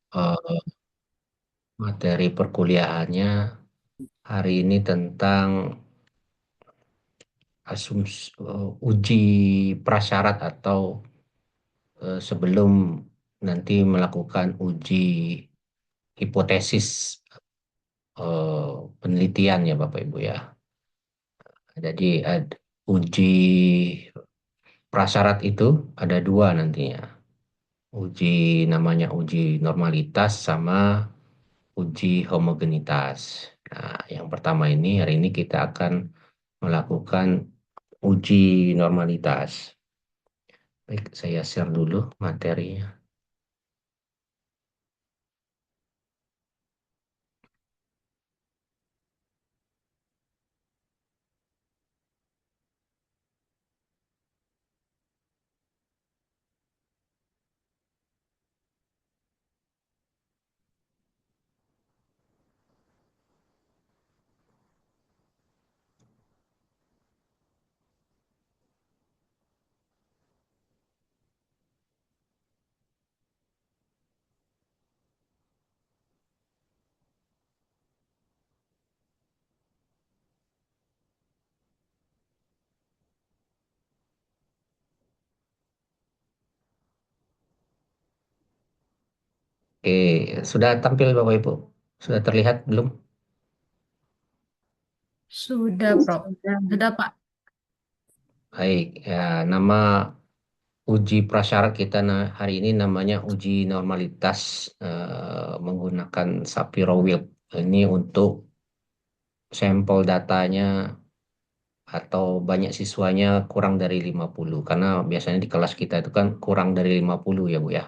Eh, Materi perkuliahannya hari ini tentang uji prasyarat atau sebelum nanti melakukan uji hipotesis penelitian ya Bapak Ibu ya. Jadi uji prasyarat itu ada dua nantinya. Uji namanya uji normalitas sama uji homogenitas. Nah, yang pertama ini hari ini kita akan melakukan uji normalitas. Baik, saya share dulu materinya. Oke, sudah tampil Bapak Ibu? Sudah terlihat belum? Sudah, Prof. Sudah, Pak. Baik, ya, nama uji prasyarat kita hari ini namanya uji normalitas menggunakan Shapiro-Wilk. Ini untuk sampel datanya atau banyak siswanya kurang dari 50 karena biasanya di kelas kita itu kan kurang dari 50 ya Bu ya.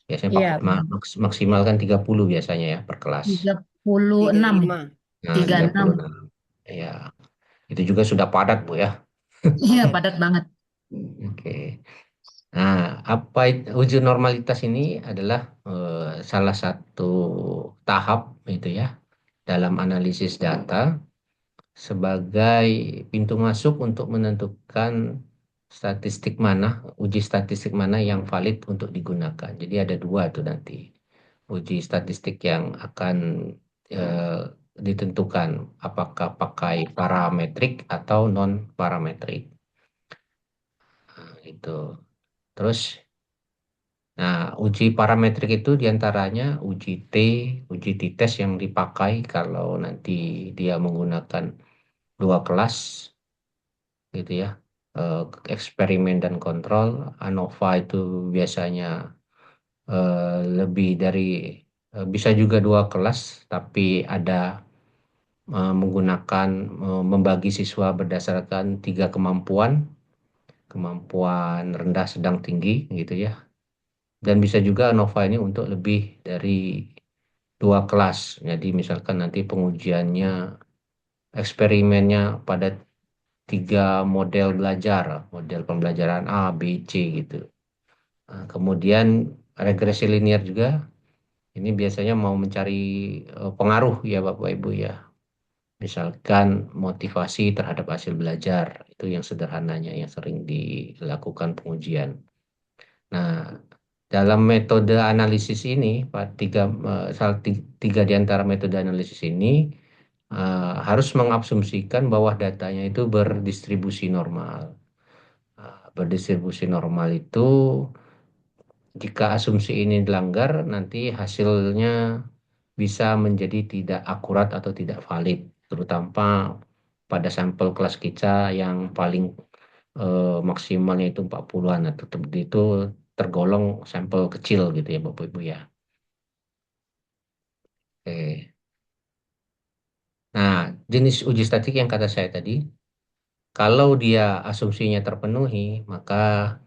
Biasanya Iya, benar. maksimal kan 30 biasanya ya per kelas. 36 ya. 35. Nah, Tiga tiga puluh puluh enam. enam. Ya, itu juga sudah padat Bu ya. Iya, padat banget. Oke. Nah, uji normalitas ini adalah salah satu tahap itu ya dalam analisis data sebagai pintu masuk untuk menentukan statistik mana, uji statistik mana yang valid untuk digunakan. Jadi ada dua tuh nanti. Uji statistik yang akan eh, ditentukan apakah pakai parametrik atau non parametrik. Nah, itu. Terus, nah, uji parametrik itu diantaranya uji T, uji t-test yang dipakai kalau nanti dia menggunakan dua kelas gitu ya. Eh, Eksperimen dan kontrol. ANOVA itu biasanya lebih dari bisa juga dua kelas, tapi ada menggunakan membagi siswa berdasarkan tiga kemampuan, kemampuan rendah, sedang, tinggi gitu ya. Dan bisa juga ANOVA ini untuk lebih dari dua kelas. Jadi misalkan nanti pengujiannya, eksperimennya pada tiga model belajar, model pembelajaran A, B, C gitu. Nah, kemudian regresi linear juga, ini biasanya mau mencari pengaruh ya Bapak Ibu ya. Misalkan motivasi terhadap hasil belajar, itu yang sederhananya yang sering dilakukan pengujian. Nah, dalam metode analisis ini, tiga di antara metode analisis ini harus mengasumsikan bahwa datanya itu berdistribusi normal. Berdistribusi normal itu jika asumsi ini dilanggar, nanti hasilnya bisa menjadi tidak akurat atau tidak valid, terutama pada sampel kelas kita yang paling maksimalnya itu 40-an atau itu tergolong sampel kecil gitu ya Bapak Ibu ya. Oke. Nah, jenis uji statik yang kata saya tadi, kalau dia asumsinya terpenuhi, maka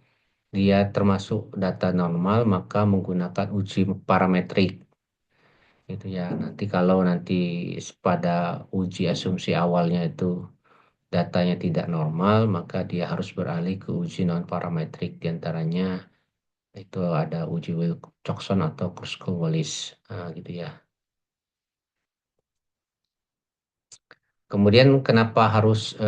dia termasuk data normal, maka menggunakan uji parametrik gitu ya. Nanti kalau nanti pada uji asumsi awalnya itu datanya tidak normal, maka dia harus beralih ke uji non parametrik diantaranya itu ada uji Wilcoxon atau Kruskal-Wallis gitu ya. Kemudian kenapa harus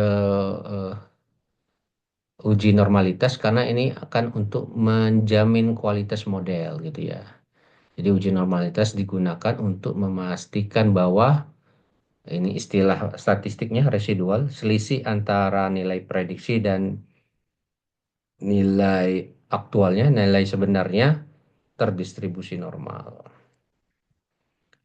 uji normalitas? Karena ini akan untuk menjamin kualitas model gitu ya. Jadi uji normalitas digunakan untuk memastikan bahwa ini istilah statistiknya residual, selisih antara nilai prediksi dan nilai aktualnya, nilai sebenarnya terdistribusi normal.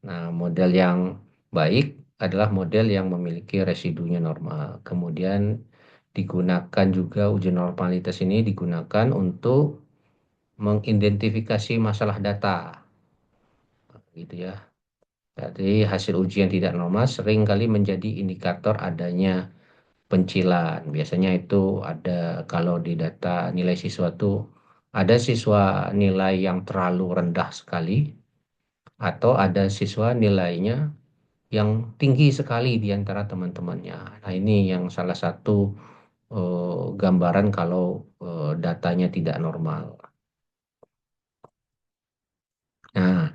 Nah, model yang baik adalah model yang memiliki residunya normal. Kemudian digunakan juga uji normalitas ini digunakan untuk mengidentifikasi masalah data, gitu ya. Jadi hasil ujian tidak normal sering kali menjadi indikator adanya pencilan. Biasanya itu ada kalau di data nilai siswa itu ada siswa nilai yang terlalu rendah sekali atau ada siswa nilainya yang tinggi sekali di antara teman-temannya. Nah, ini yang salah satu gambaran kalau datanya tidak normal. Nah,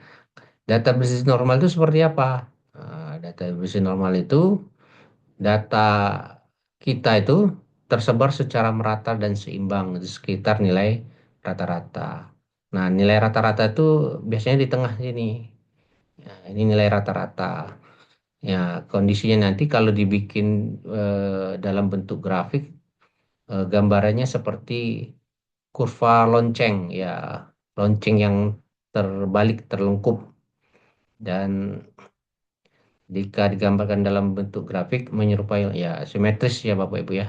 data bisnis normal itu seperti apa? Data bisnis normal itu data kita itu tersebar secara merata dan seimbang di sekitar nilai rata-rata. Nah, nilai rata-rata itu biasanya di tengah sini. Ya, ini nilai rata-rata. Ya, kondisinya nanti kalau dibikin dalam bentuk grafik, gambarannya seperti kurva lonceng, ya, lonceng yang terbalik, terlengkup. Dan jika digambarkan dalam bentuk grafik menyerupai ya simetris ya Bapak Ibu ya.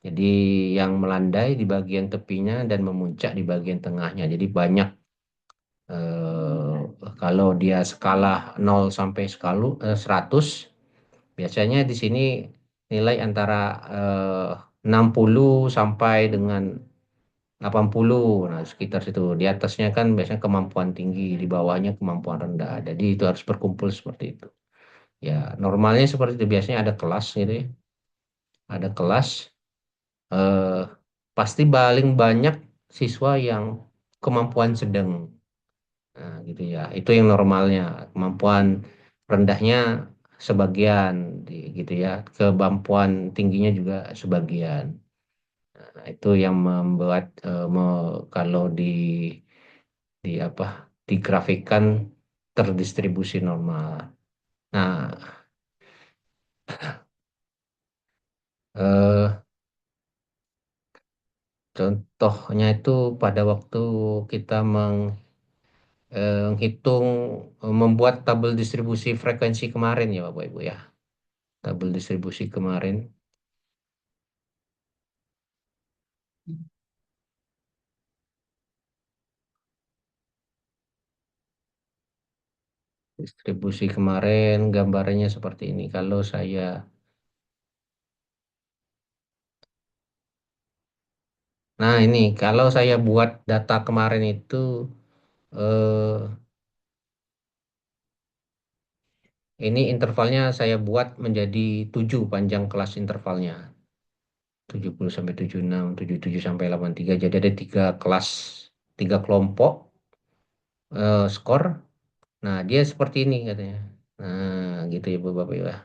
Jadi yang melandai di bagian tepinya dan memuncak di bagian tengahnya. Jadi banyak kalau dia skala 0 sampai 100, biasanya di sini nilai antara 60 sampai dengan 80. Nah, sekitar situ. Di atasnya kan biasanya kemampuan tinggi, di bawahnya kemampuan rendah. Jadi itu harus berkumpul seperti itu. Ya, normalnya seperti itu. Biasanya ada kelas gitu ya. Ada kelas, eh, pasti paling banyak siswa yang kemampuan sedang. Nah, gitu ya. Itu yang normalnya. Kemampuan rendahnya sebagian, gitu ya. Kemampuan tingginya juga sebagian. Nah, itu yang membuat kalau di apa digrafikkan terdistribusi normal. Nah, eh, contohnya itu pada waktu kita menghitung membuat tabel distribusi frekuensi kemarin ya Bapak Ibu ya. Tabel distribusi kemarin, distribusi kemarin gambarannya seperti ini. Kalau saya, nah ini kalau saya buat data kemarin itu eh, ini intervalnya saya buat menjadi 7 panjang kelas intervalnya. 70 sampai 76, 77 sampai 83. Jadi ada tiga kelas, tiga kelompok skor. Nah, dia seperti ini katanya. Nah, gitu ya Bapak Ibu ya.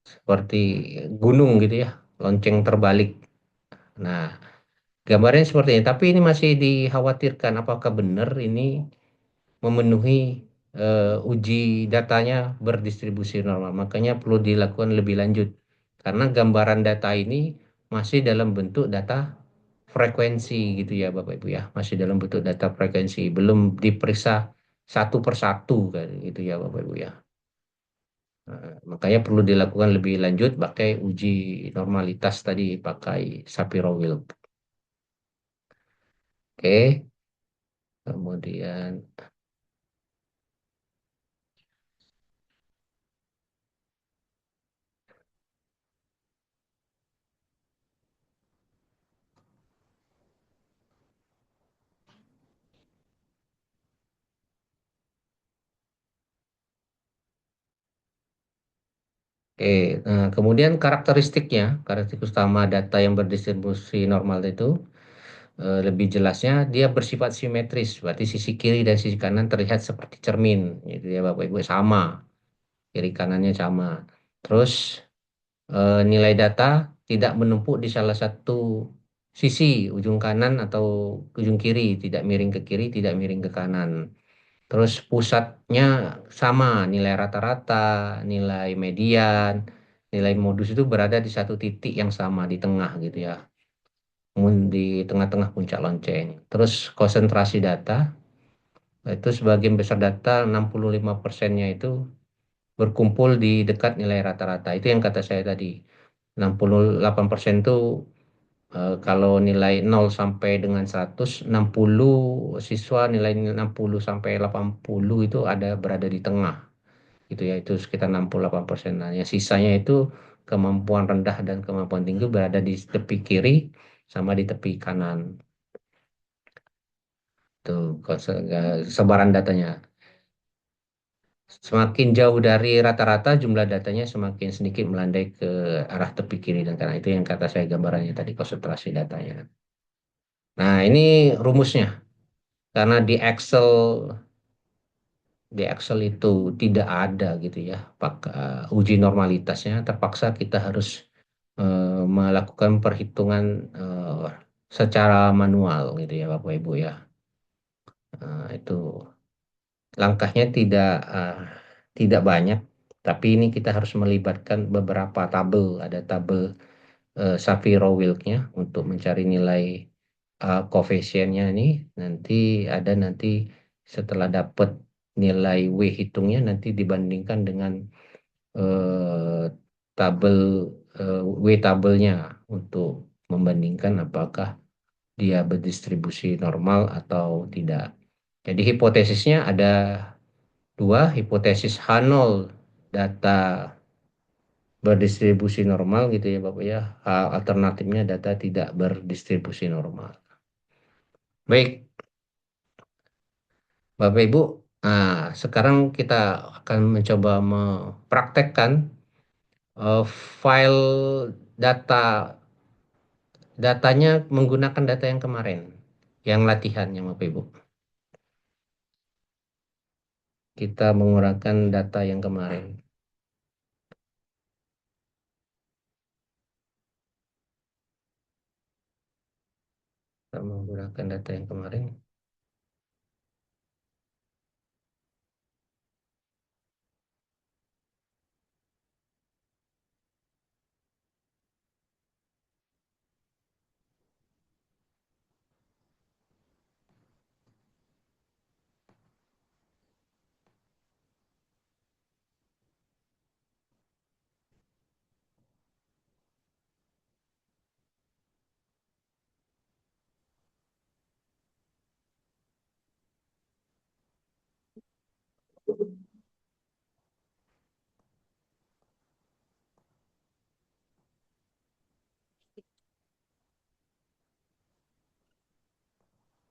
Seperti gunung gitu ya, lonceng terbalik. Nah, gambarnya seperti ini. Tapi ini masih dikhawatirkan apakah benar ini memenuhi uji datanya berdistribusi normal. Makanya perlu dilakukan lebih lanjut. Karena gambaran data ini masih dalam bentuk data frekuensi gitu ya Bapak Ibu ya. Masih dalam bentuk data frekuensi. Belum diperiksa satu persatu kan gitu ya Bapak Ibu ya. Makanya perlu dilakukan lebih lanjut pakai uji normalitas tadi pakai Shapiro-Wilk. Oke, kemudian oke, nah, kemudian karakteristiknya, karakteristik utama data yang berdistribusi normal itu lebih jelasnya dia bersifat simetris, berarti sisi kiri dan sisi kanan terlihat seperti cermin, gitu ya Bapak Ibu sama, kiri kanannya sama. Terus nilai data tidak menumpuk di salah satu sisi, ujung kanan atau ujung kiri, tidak miring ke kiri, tidak miring ke kanan. Terus pusatnya sama, nilai rata-rata, nilai median, nilai modus itu berada di satu titik yang sama di tengah gitu ya. Di tengah-tengah puncak lonceng. Terus konsentrasi data, itu sebagian besar data 65%-nya itu berkumpul di dekat nilai rata-rata. Itu yang kata saya tadi. 68% itu kalau nilai 0 sampai dengan 100, 60 siswa nilai 60 sampai 80 itu ada berada di tengah. Gitu ya, itu sekitar 68%. Nah, yang sisanya itu kemampuan rendah dan kemampuan tinggi berada di tepi kiri sama di tepi kanan. Tuh, sebaran datanya. Semakin jauh dari rata-rata, jumlah datanya semakin sedikit melandai ke arah tepi kiri dan kanan. Itu yang kata saya gambarannya tadi, konsentrasi datanya. Nah, ini rumusnya. Karena di Excel itu tidak ada gitu ya, uji normalitasnya, terpaksa kita harus melakukan perhitungan secara manual gitu ya, Bapak Ibu ya. Itu langkahnya tidak banyak, tapi ini kita harus melibatkan beberapa tabel. Ada tabel Shapiro-Wilk-nya untuk mencari nilai koefisiennya ini. Nanti setelah dapat nilai W hitungnya nanti dibandingkan dengan eh, tabel W tabelnya untuk membandingkan apakah dia berdistribusi normal atau tidak. Jadi hipotesisnya ada dua, hipotesis H0 data berdistribusi normal gitu ya Bapak ya. Alternatifnya data tidak berdistribusi normal. Baik, Bapak Ibu. Nah, sekarang kita akan mencoba mempraktekkan file data datanya menggunakan data yang kemarin, yang latihannya Bapak Ibu. Kita menggunakan data yang kemarin. Kita menggunakan data yang kemarin.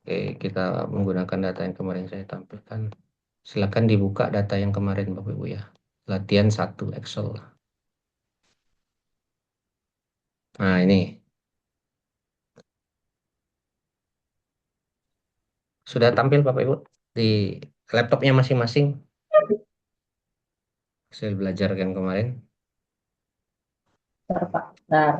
Oke, kita menggunakan data yang kemarin saya tampilkan. Silakan dibuka data yang kemarin Bapak Ibu ya. Latihan 1 Excel. Nah, ini sudah tampil Bapak Ibu di laptopnya masing-masing. Hasil belajar yang kemarin. Bentar, Pak. Bentar.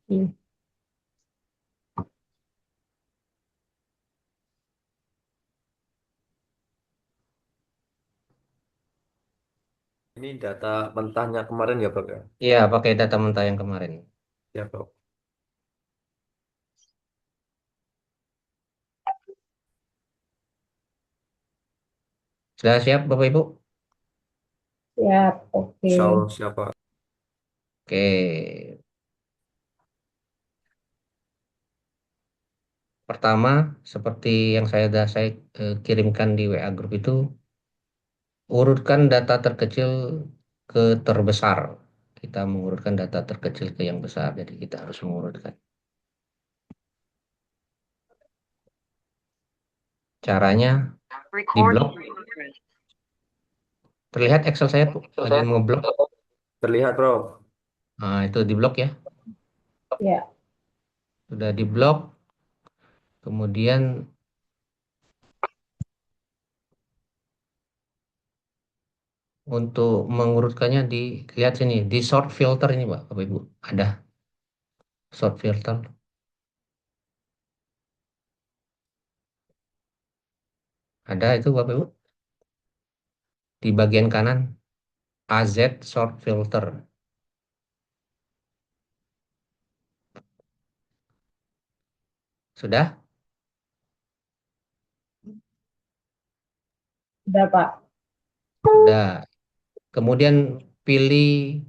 Hmm. Ini data mentahnya kemarin ya, Bro ya? Iya, pakai data mentah yang kemarin. Ya, Bro. Sudah siap Bapak Ibu? Siap, oke. Insya Allah siapa? Oke. Pertama, seperti yang saya kirimkan di WA Group itu, urutkan data terkecil ke terbesar. Kita mengurutkan data terkecil ke yang besar, jadi kita harus mengurutkan. Caranya di blok. Terlihat Excel saya tuh, ada yang ngeblok. Terlihat, Bro. Nah, itu di blok ya. Ya, Sudah di blok, Kemudian untuk mengurutkannya lihat sini di sort filter ini Pak, Bapak Ibu. Ada sort filter. Ada itu Bapak Ibu di bagian kanan AZ sort filter. Sudah? Udah, Pak. Sudah. Kemudian pilih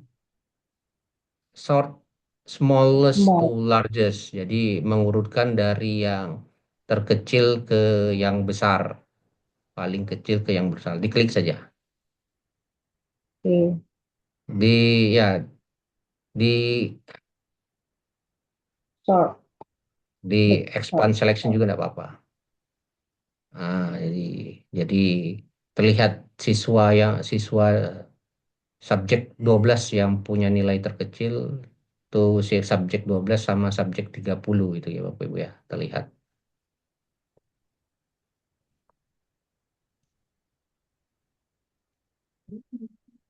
sort smallest to Small. largest. Jadi mengurutkan dari yang terkecil ke yang besar, paling kecil ke yang besar. Diklik saja. Oke. Di ya di Sort. di Klik expand sort. selection juga tidak apa-apa. Ah, jadi terlihat siswa subjek 12 yang punya nilai terkecil tuh si subjek 12 sama subjek 30 itu ya Bapak Ibu ya, terlihat.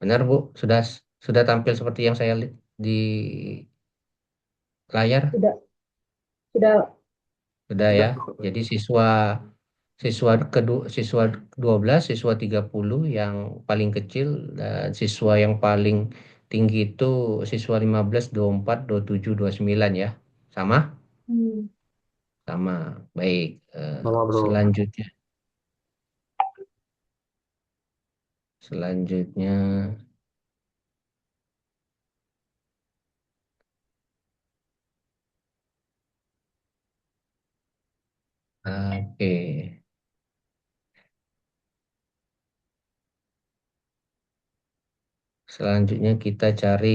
Benar Bu, sudah tampil seperti yang saya lihat di layar, Sudah, sudah. sudah ya. Sudah, Bro. Jadi siswa 12, siswa 30 yang paling kecil dan siswa yang paling tinggi itu siswa 15, 24, 27, 29 ya. Sama? Hmm. Sama. Baik. Sama, Bro. Selanjutnya selanjutnya oke. Selanjutnya kita cari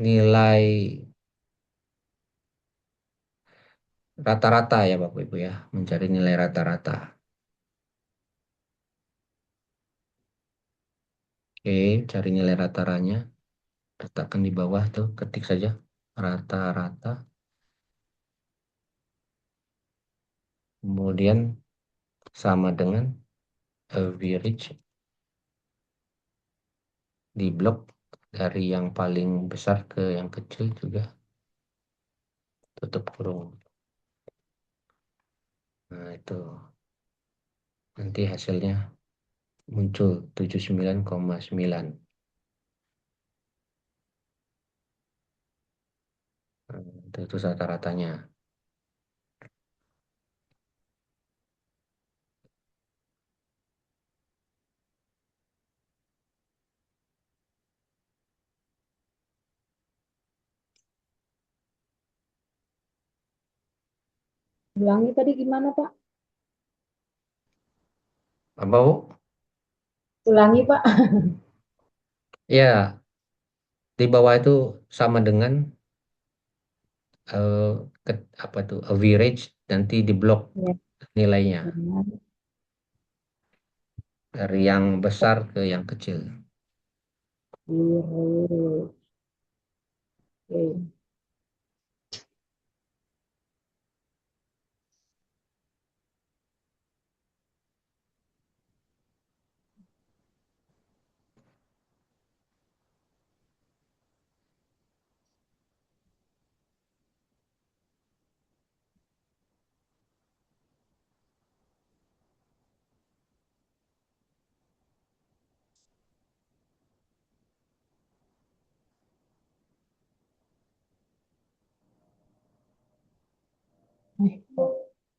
nilai rata-rata ya Bapak Ibu ya, mencari nilai rata-rata. Oke, cari nilai rata-ratanya, letakkan di bawah tuh, ketik saja rata-rata. Kemudian sama dengan average di blok dari yang paling besar ke yang kecil juga tutup kurung. Nah, itu nanti hasilnya muncul 79,9. Nah, itu rata-ratanya. Ulangi tadi gimana, Pak? Apa Bu? Ulangi, Pak. Ya, di bawah itu sama dengan eh, apa tuh average, nanti di blok Ya, nilainya benar. dari yang besar ke yang kecil. Biru. Oke.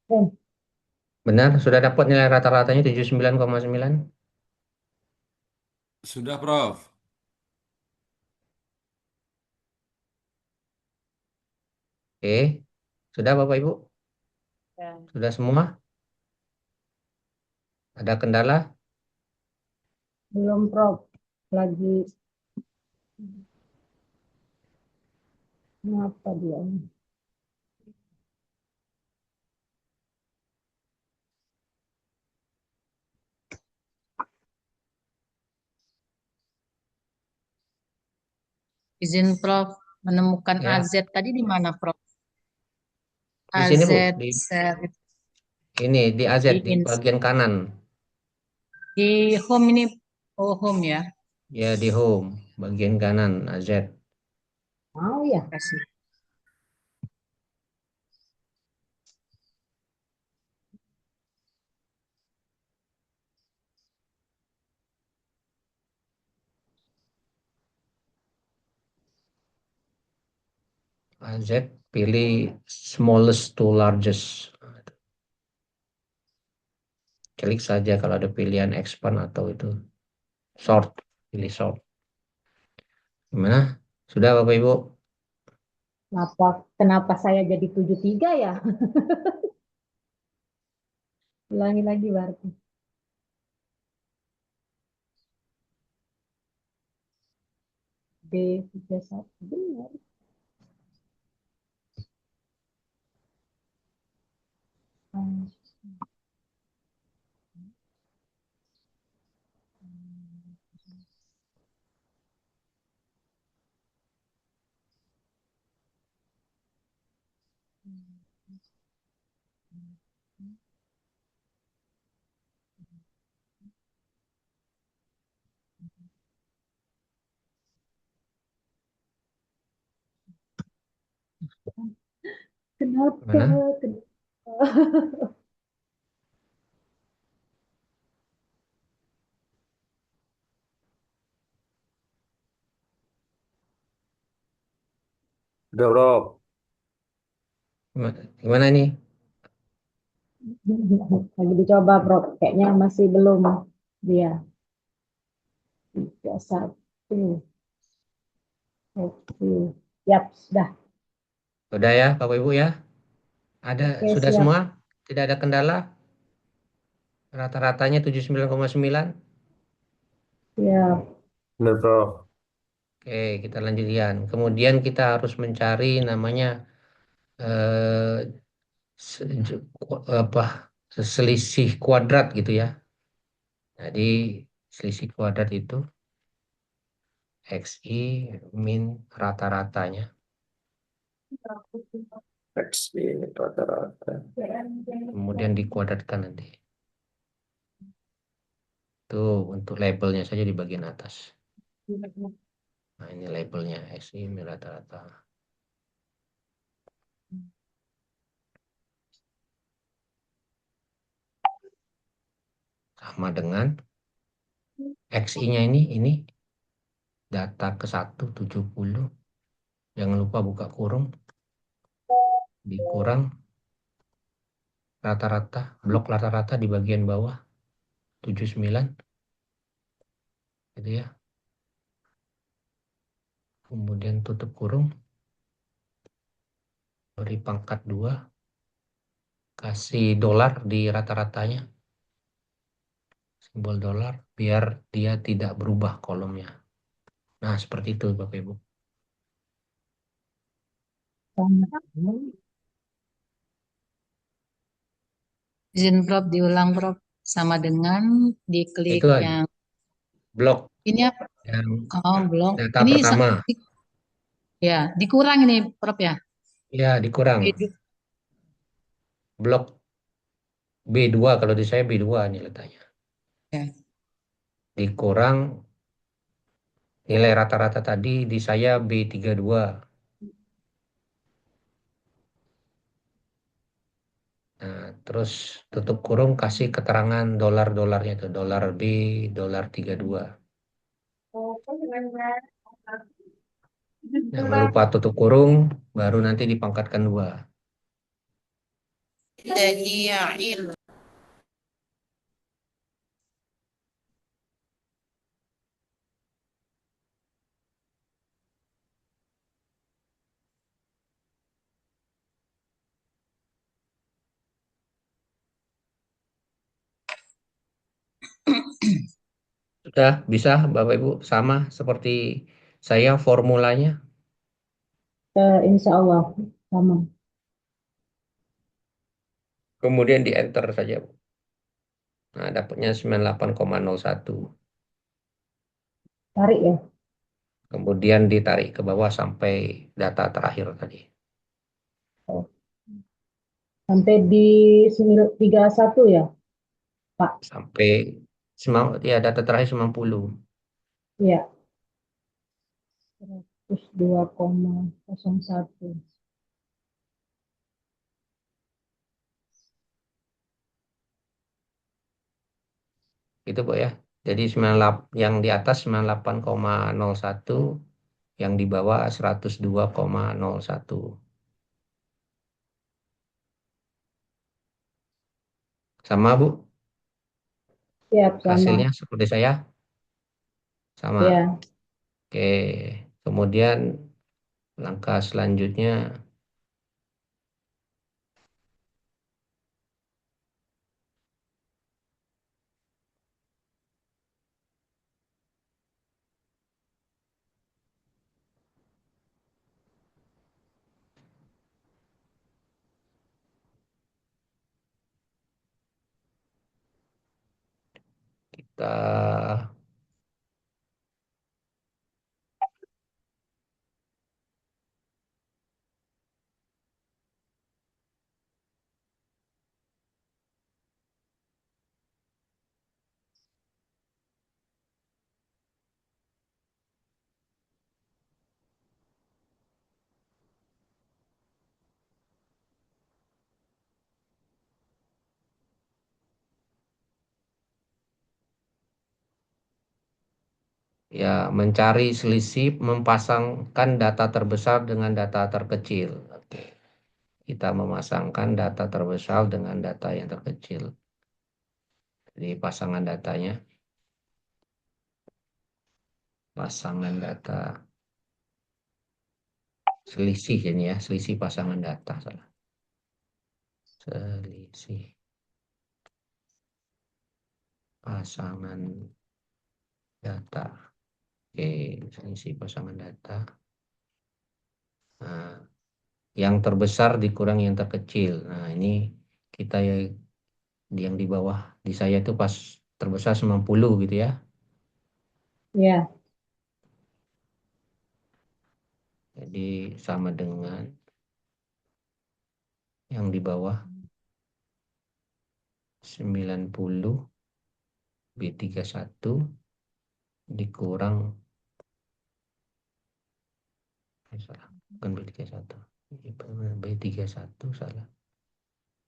Dan Benar, sudah dapat nilai rata-ratanya 79,9. Sudah, Prof. Oke, sudah Bapak Ibu? ya, Sudah semua? Ada kendala? belum, Prof. Lagi ngapa dia? Izin Prof. Menemukan Ya, AZ tadi di mana, Prof? di sini AZ Bu, set ini di AZ di di ins bagian kanan. di home ini. Oh, home ya. Ya, di home, bagian kanan AZ. Mau ya? Kasih. AZ, pilih smallest to largest. Klik saja kalau ada pilihan expand atau itu short, pilih short. Gimana? Sudah Bapak Ibu? Kenapa saya jadi 73 ya? Ulangi lagi berarti. D31 benar. Hmm. Kenapa? Gimana? Kenapa? Udah, Bro. Gimana nih? Lagi dicoba, Bro. Kayaknya masih belum dia. 31. Oke. Yap, sudah. Sudah ya Bapak Ibu ya? Ada Oke, sudah siap. semua? Tidak ada kendala? Rata-ratanya 79,9. Siap. Bener, Bro. Oke, kita lanjutkan. Kemudian kita harus mencari namanya eh, apa selisih kuadrat gitu ya. Jadi selisih kuadrat itu XI min rata-ratanya. X ini rata-rata. Kemudian dikuadratkan nanti. Itu untuk labelnya saja di bagian atas. Nah, ini labelnya XI min rata-rata. Sama dengan XI-nya ini data ke 170. Jangan lupa buka kurung, dikurang rata-rata, blok rata-rata di bagian bawah 79 gitu ya. Kemudian tutup kurung, beri pangkat 2, kasih dolar di rata-ratanya, simbol dolar, biar dia tidak berubah kolomnya. Nah, seperti itu Bapak Ibu. Izin Prof diulang, Prof. Sama dengan diklik Itu yang blok ini apa? yang Oh, belum. data Ini pertama. ya, dikurang ini, Prof ya. Ya, dikurang. Blok B2, kalau di saya B2 ini letaknya. Ya. Dikurang nilai rata-rata tadi di saya B32. Nah, terus tutup kurung kasih keterangan dolar-dolarnya itu, dolar B, dolar 32. Jangan lupa tutup kurung, baru nanti dipangkatkan 2. Iya, iya. Sudah bisa Bapak Ibu, sama seperti saya formulanya. Insya Allah. Sama. Kemudian di enter saja. Nah, dapatnya 98,01. Tarik ya. kemudian ditarik ke bawah sampai data terakhir tadi. Oh, sampai di 31 ya, Pak? Sampai ya data terakhir 90. Iya, 102,01. Gitu Bu ya. Jadi 98, yang di atas 98,01, yang di bawah 102,01. Sama Bu, Siap, sama. hasilnya seperti saya? Sama. Ya, Oke. Kemudian langkah selanjutnya kita ya mencari selisih, mempasangkan data terbesar dengan data terkecil. Oke. Kita memasangkan data terbesar dengan data yang terkecil. Jadi pasangan datanya, pasangan data selisih ini ya, selisih pasangan data salah. Selisih pasangan data. Oke, selisih pasangan data. Nah, yang terbesar dikurang yang terkecil. Nah, ini kita yang di bawah di saya itu pas terbesar 90 gitu ya. ya. Jadi sama dengan yang di bawah 90 B31 dikurang salah, bukan B31. B31 salah.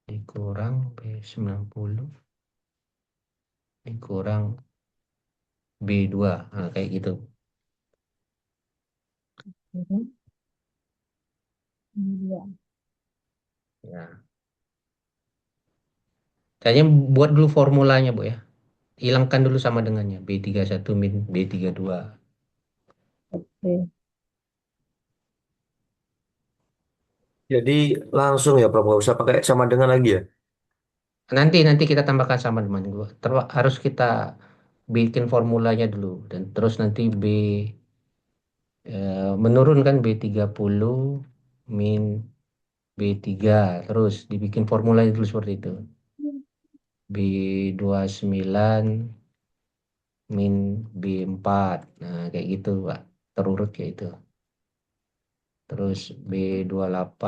Dikurang B90 dikurang B2. Nah, kayak gitu. Mhm. Iya. Ya. Kayaknya buat dulu formulanya, Bu ya. Hilangkan dulu sama dengannya. B31 min B32. Oke. Jadi langsung ya Prof, nggak usah pakai sama dengan lagi ya. Nanti kita tambahkan sama dengan dulu. Harus kita bikin formulanya dulu. Dan terus nanti menurunkan B30 min B3. Terus dibikin formulanya dulu seperti itu. B29 min B4. Nah, kayak gitu, Pak. Terurut kayak itu. Terus B28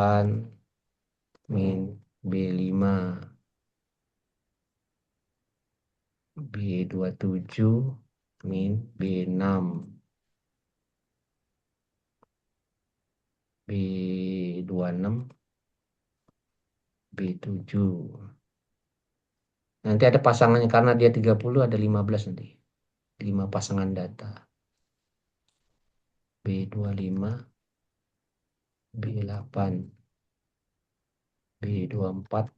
min B5, B27 min B6, B26, B7. Nanti ada pasangannya karena dia 30 ada 15 nanti. 5 pasangan data. B25, B8, B24,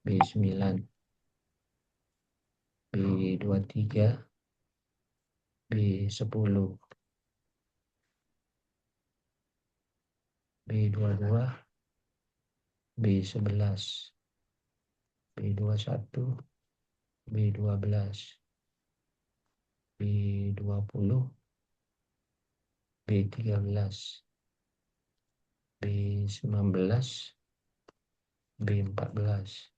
B9, B23, B10, B22, B11, B21, B12, B20, B13, B19, B14,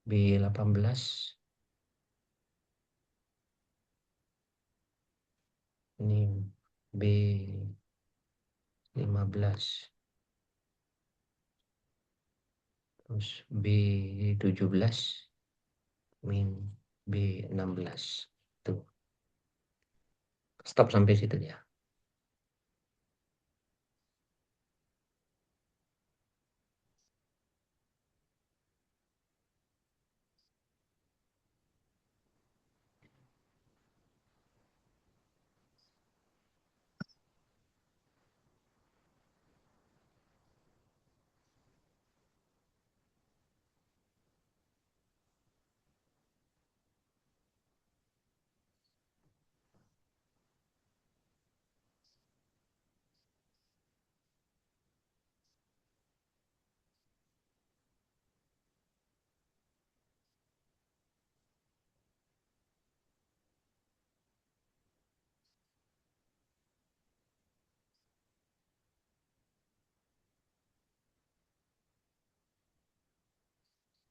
B18, Ini B15, terus B17 min B16. Tuh, stop sampai situ dia.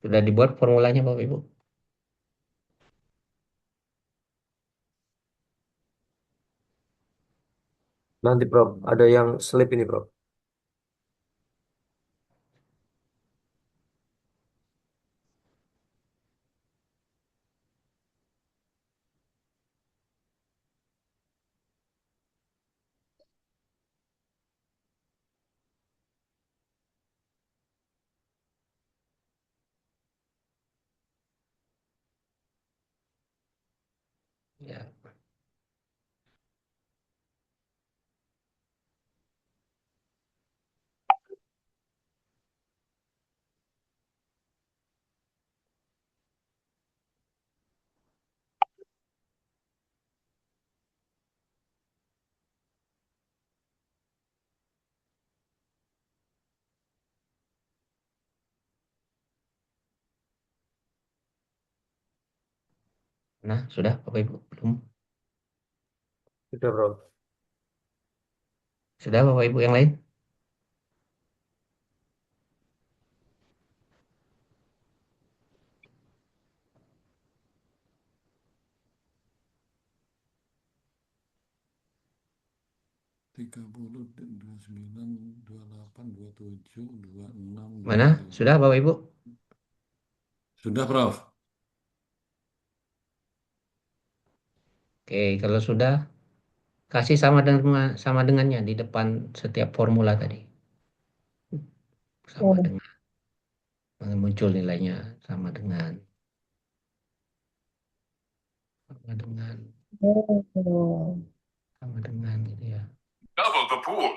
Sudah dibuat formulanya Bapak Ibu? Nanti Prof, ada yang slip ini Prof. Ya. Nah, sudah Bapak Ibu? Belum? Sudah Prof. Sudah Bapak Ibu yang lain? 30, 29, 28, 27, 26, Mana? 25. Sudah Bapak Ibu? Sudah, Prof. Oke, kalau sudah kasih sama dengannya di depan setiap formula tadi. Sama Oh, dengan muncul nilainya sama dengan sama dengan oh. sama dengan gitu ya. Double the pool.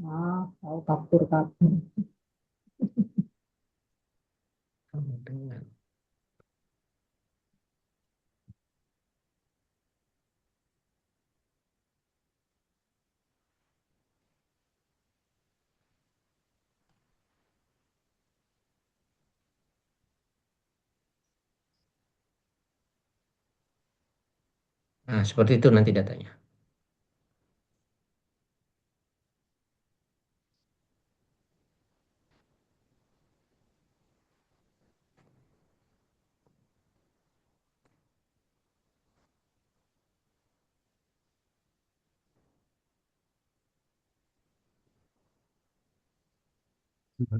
Ah, tahu kapur-kapur. Sama dengan. Nah, seperti itu nanti datanya.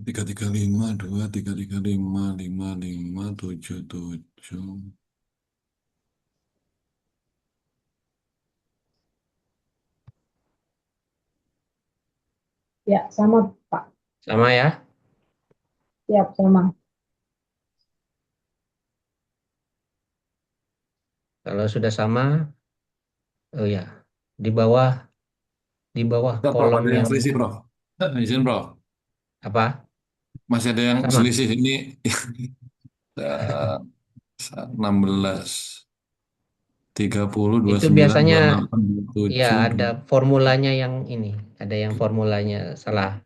Tiga tiga lima dua tiga tiga lima lima lima tujuh tujuh. Ya, sama Pak. Sama ya. Siap, sama. Kalau sudah sama, oh ya, di bawah di bawah Kita, Prof, kolom ada yang yang selisih, Prof. Izin, Prof. apa? Masih ada yang Sama. selisih ini. eh, 16, 30, Itu 29, biasanya 28, ya 27, ada formulanya yang ini, ada yang formulanya salah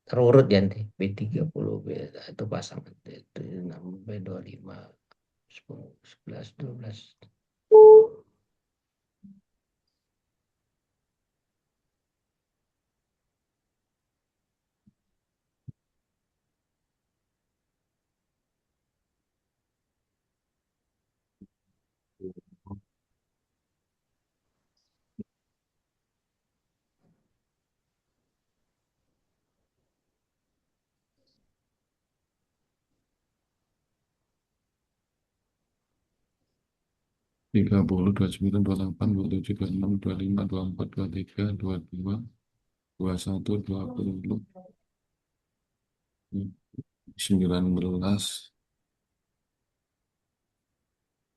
terurut ya nanti. B30 B itu pasangan itu 6 B25 10 11 12. 30, 29, 28, 27, 26, 25, 24, 23, 22, 21, 20, 19,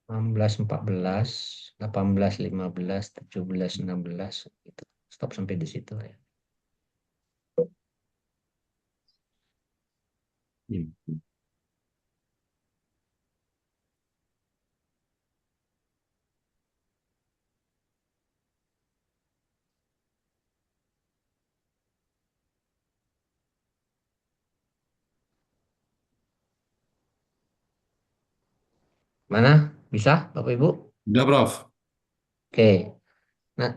16, 14, 18, 15, 17, 16 gitu. Stop sampai di situ ya. Mana? Bisa, Bapak Ibu? Udah, Prof. Oke. Nah,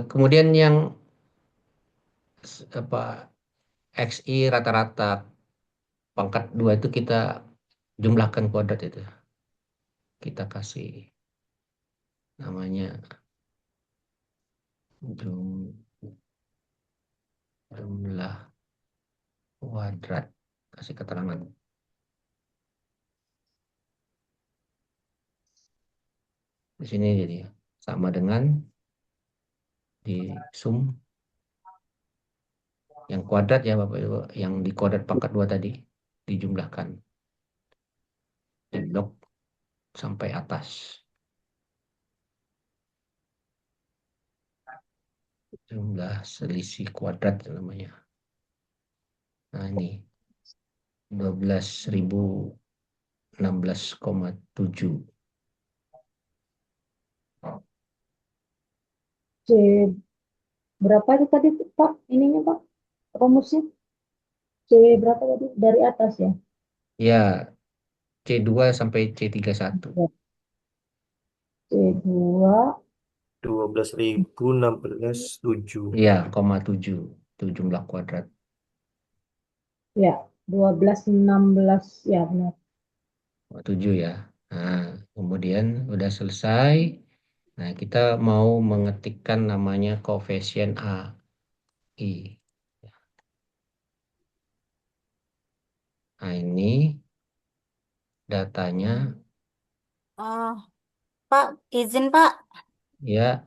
kemudian yang apa XI rata-rata pangkat 2 itu kita jumlahkan kuadrat itu. Kita kasih namanya jumlah kuadrat. Kasih keterangan. Di sini jadi ya, sama dengan di sum yang kuadrat ya Bapak Ibu, yang di kuadrat pangkat 2 tadi dijumlahkan di blok sampai atas. Jumlah selisih kuadrat namanya. Nah, ini 12.016,7. C berapa itu tadi Pak? Ininya Pak, rumusnya C berapa tadi? Dari atas ya? Ya, C2 sampai C31. Ya. C2 12.016,7. Ya, 7 itu jumlah kuadrat. ya 12 16 ya benar. 7 ya. Nah, kemudian udah selesai. Nah, kita mau mengetikkan namanya koefisien AI. Nah, ini datanya Oh, Pak, izin Pak. ya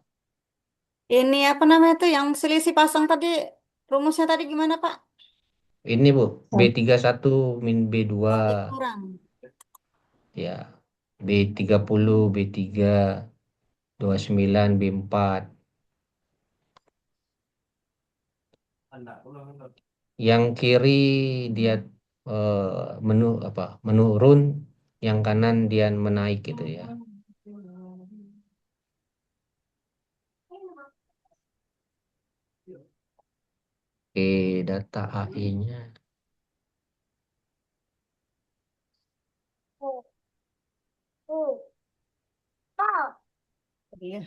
Ini apa namanya tuh yang selisih pasang tadi, rumusnya tadi gimana Pak? ini Bu, Sam- B31 min B2 Oh, dikurang. ya. B30, B3, 29, B4. Yang kiri dia menurun, yang kanan dia menaik gitu ya. Oke, data AI-nya. Iya.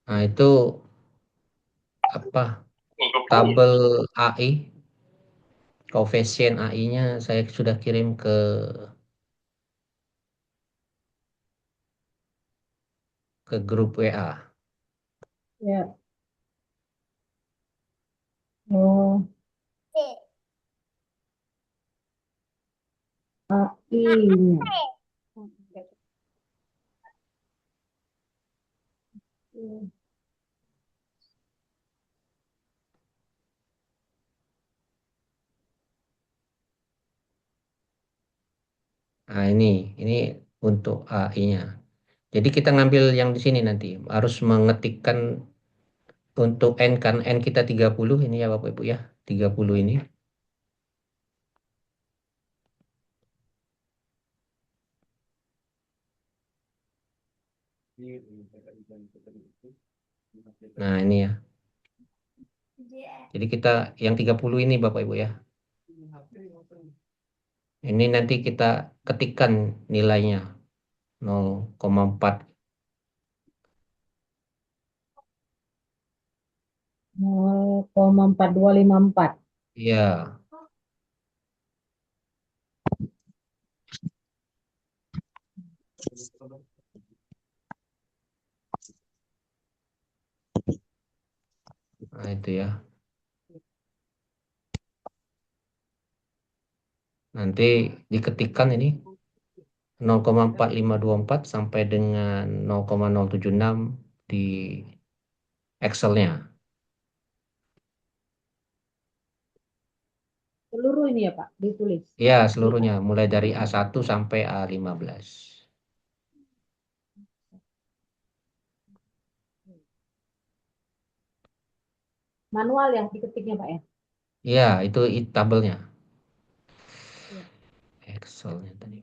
Nah, itu apa? Tabel AI, koefisien AI-nya saya sudah kirim ke grup WA. Ya. Oh, AI-nya. Nah, ini untuk AI-nya. Jadi kita ngambil yang di sini nanti harus mengetikkan untuk N kan N kita 30 ini ya Bapak Ibu ya. 30 ini. Nah, ini ya. Jadi kita yang 30 ini Bapak Ibu ya. Ini nanti kita ketikkan nilainya 0,4. 0,4254. Iya. Nah, itu ya. Nanti diketikkan ini 0,4524 sampai dengan 0,076 di Excel-nya. Seluruh ini ya Pak, ditulis. Ya, seluruhnya mulai dari A1 sampai A15. Manual ya diketiknya Pak ya. Ya, itu tabelnya. Iya. Excel-nya tadi.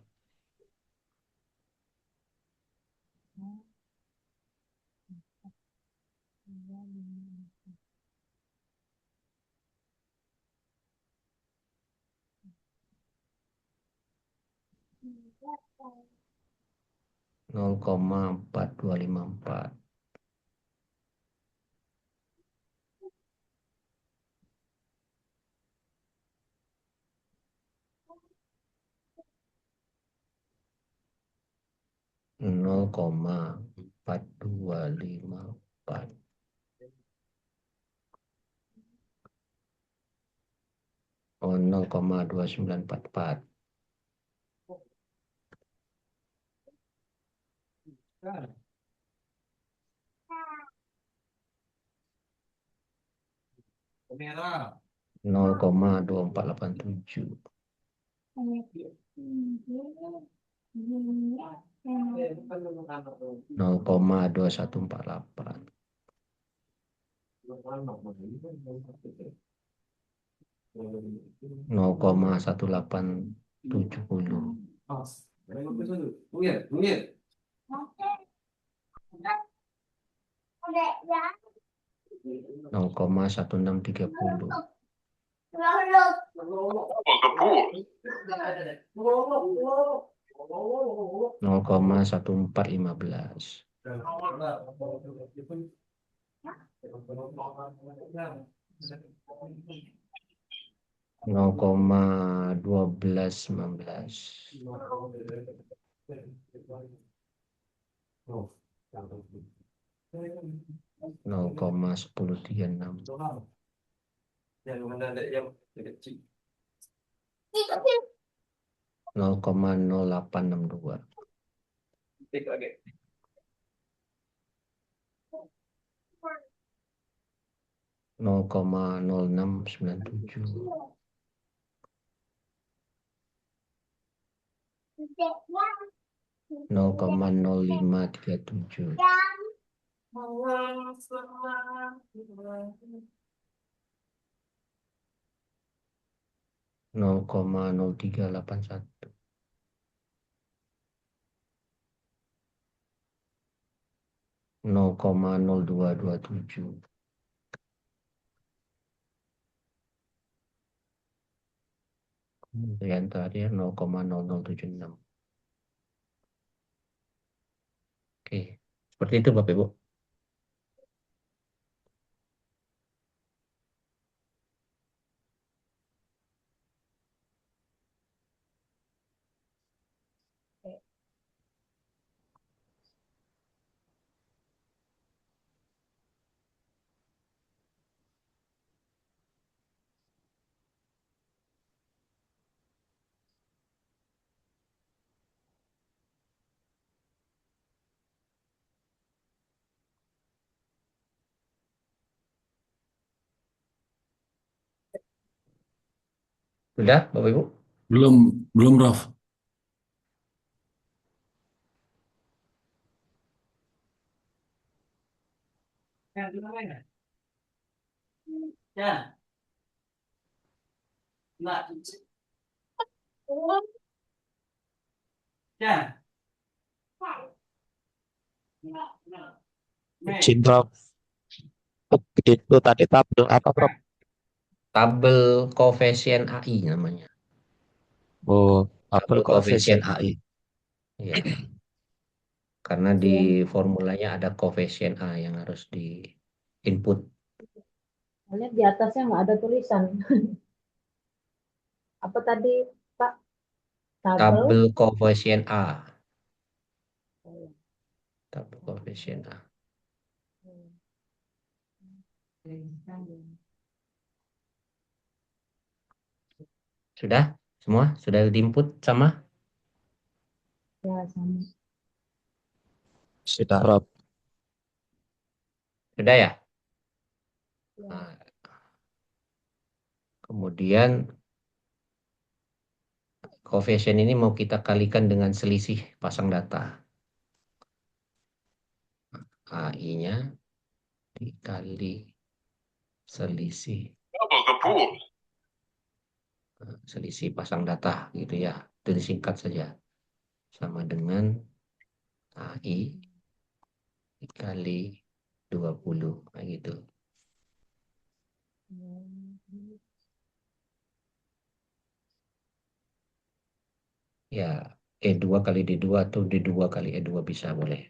Nol koma 4254. 0,4254. Oh, 0,2944. 0,2487. 0,2148. 0,1870. 0,1630. 0,1415. 0,1219. 0,1036. 0,0862. 0,0697. 0,0537. 0,0381. 0,0227. Kemudian terakhir 0,0076. Oke, seperti itu Bapak Ibu. Sudah Bapak Ibu? Belum, belum, Prof. Izin, Prof. Itu tadi tabel apa, Prof? Tabel koefisien AI namanya. Oh, tabel Tabel koefisien koefisien AI. AI. Ya, karena di formulanya ada koefisien A yang harus di input. Lihat di atasnya nggak ada tulisan. Apa tadi Pak? Tabel. Tabel koefisien A. Tabel koefisien A. Sudah? Semua sudah di-input sama? Ya, sama. Sudah, Rob. Sudah ya? Ya. Nah, kemudian koefisien ini mau kita kalikan dengan selisih pasang data. AI-nya dikali selisih selisih pasang data gitu ya. Itu disingkat saja. Sama dengan AI dikali 20. Nah, gitu. Ya, E2 kali D2 atau D2 kali E2 bisa boleh.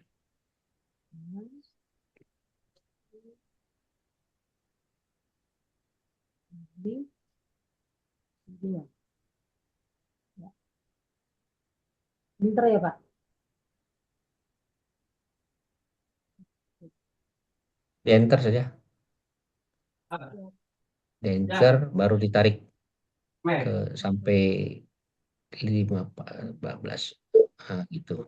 Di dua. Ya. Bentar ya, Pak. Di enter saja. Di enter baru ditarik ke sampai 14. Nah, gitu.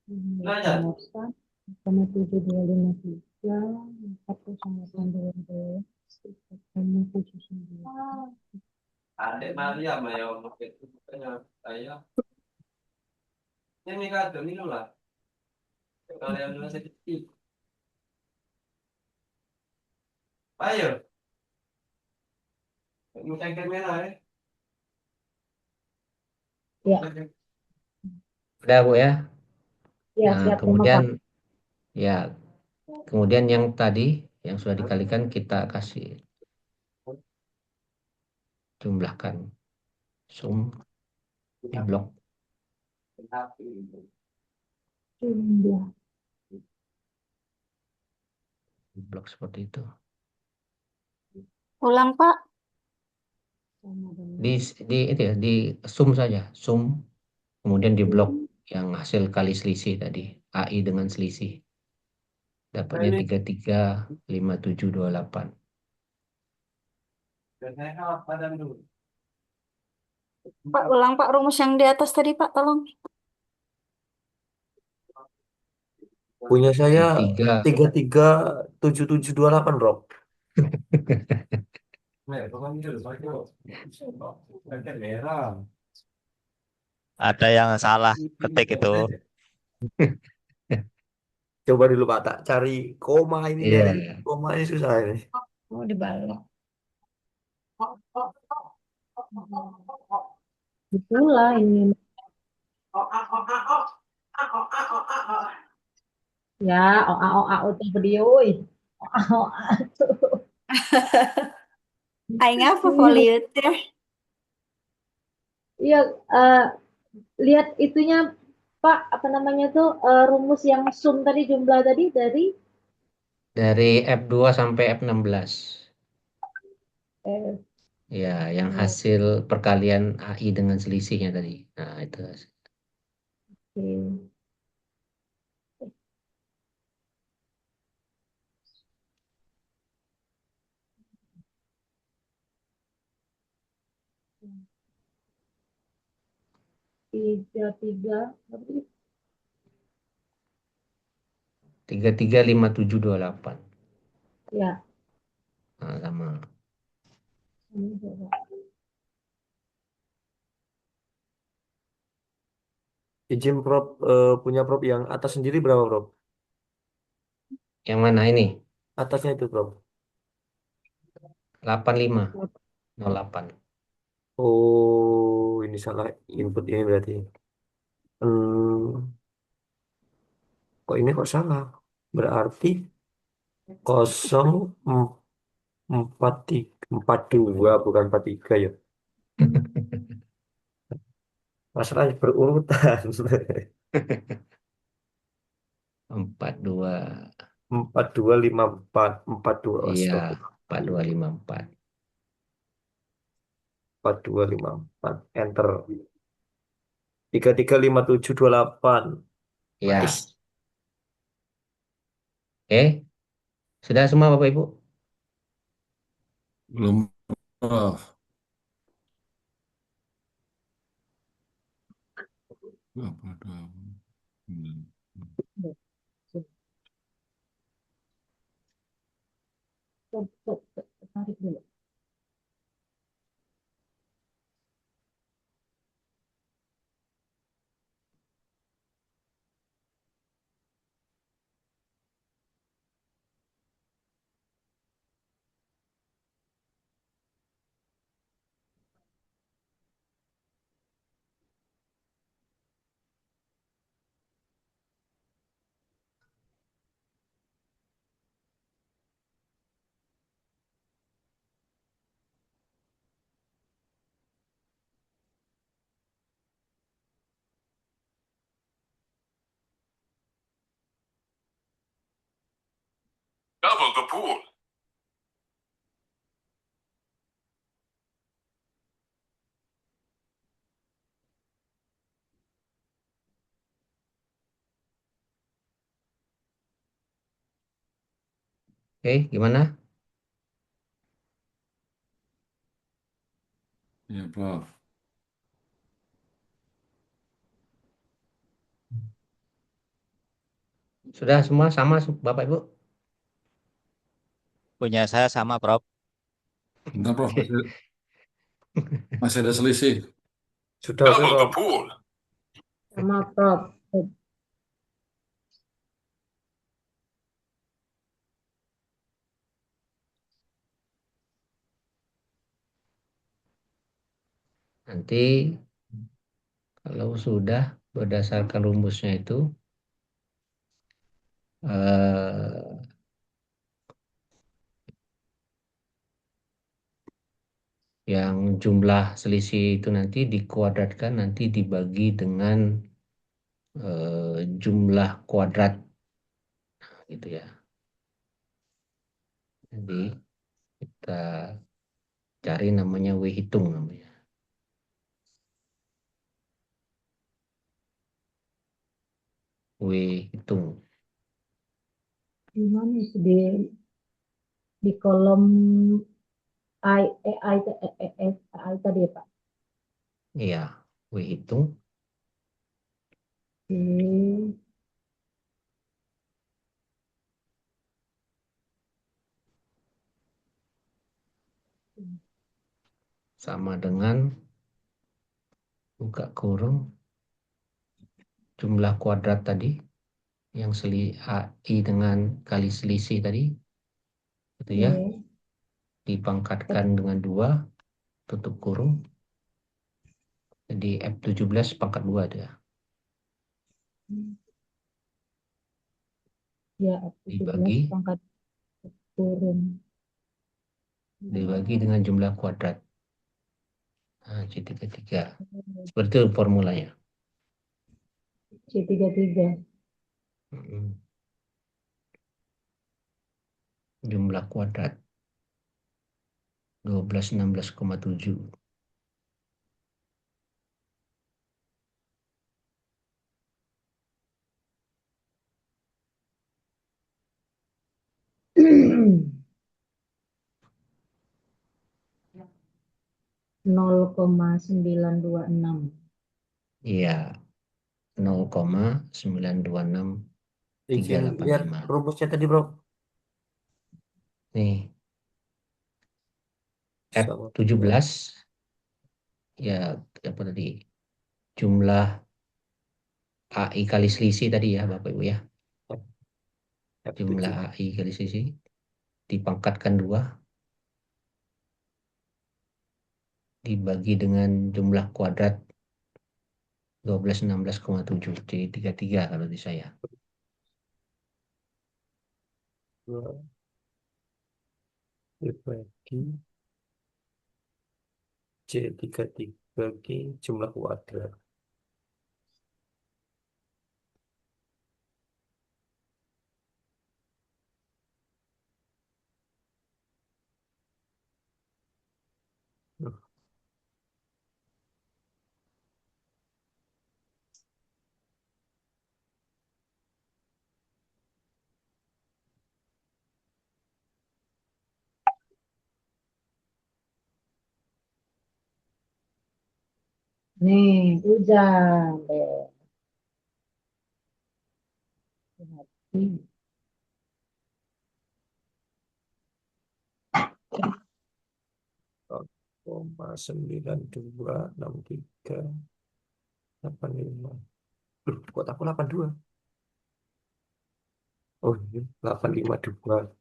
Delapan, 7253, 41,82, 3,79. Adik Maria Mayo itu bukannya saya ini kado ini lah kalian dulu sedikit ayo ngecek merah Ya, Udah, Bu ya. ya, Nah, siap terima kemudian Pak. ya, kemudian yang tadi yang sudah dikalikan kita kasih jumlahkan sum di blok Jumlah seperti itu. Ulang, Pak. sama dengan Di itu ya, di sum saja, sum kemudian di blok yang hasil kali selisih tadi, AI dengan selisih. Dapatnya 335728. Pak, ulang, Pak, rumus yang di atas tadi, Pak, tolong. punya saya 337728 Rob. Ada yang salah ketik itu. Coba dulu Pak tak cari koma ini Iya, dari koma ini susah ini. Oh, dibalik. itulah ini. Ya, tuh video. Tuh. Aing apa Iya, foliot ya? iya, eh, lihat itunya Pak, apa namanya tuh rumus yang sum tadi jumlah tadi dari dari F2 sampai F16. eh, Ya, yang hasil perkalian AI dengan selisihnya tadi. Nah, itu. oke. 33 berapa tadi? 335728. Ya, Nah, sama. ini coba. Izin Prof punya Prof yang atas sendiri berapa Prof? Yang mana ini? Atasnya itu Prof. 8508. Oh, ini salah input ini berarti. Hmm, kok ini kok salah? Berarti 042 bukan 43 ya. Masalahnya berurutan. 42. 4254 42 Iya, stop 4254. 4254 enter 335728 Ya, nice. oke. Sudah semua Bapak Ibu? Belum Prof. Apa dong? Hmm. Ya, sudah. Tarik dulu. Double the pool. Oke, gimana? Ya, Prof. Sudah semua sama, Bapak Ibu? Punya saya sama, Prof. Bentar, Prof. Oke. Masih ada selisih. Sudah oke, Double the Prof. pool. Sama Prof. Nanti kalau sudah berdasarkan rumusnya itu, eh, yang jumlah selisih itu nanti dikuadratkan, nanti dibagi dengan jumlah kuadrat gitu ya. Jadi kita cari namanya W hitung namanya. W hitung. Di mana itu di kolom I, I, I tadi ya Pak. Iya, W hitung. Di Sama dengan buka kurung jumlah kuadrat tadi yang AI dengan kali selisih tadi gitu ya, E, dipangkatkan dengan 2 tutup kurung, jadi F17 pangkat 2 dia ya 17 dibagi pangkat turun. dibagi dengan jumlah kuadrat. Nah, C33 seperti itu formulanya. C33. Mm, jumlah kuadrat 1216,7. Nol koma sembilan dua enam. Iya, 0,926385. Izin lihat rumusnya tadi, Bro. Nih, Sama dengan F17 ya apa tadi? Jumlah AI kali selisih tadi ya Bapak Ibu ya. Jumlah F7. AI kali selisih dipangkatkan 2 dibagi dengan jumlah kuadrat 1216,7. Jadi 33 kalau di saya. Dibagi C33 jumlah kuadrat. Nih, hujan deh. Hati. 0,926385. Loh, kok aku 82? Oh, ini 852.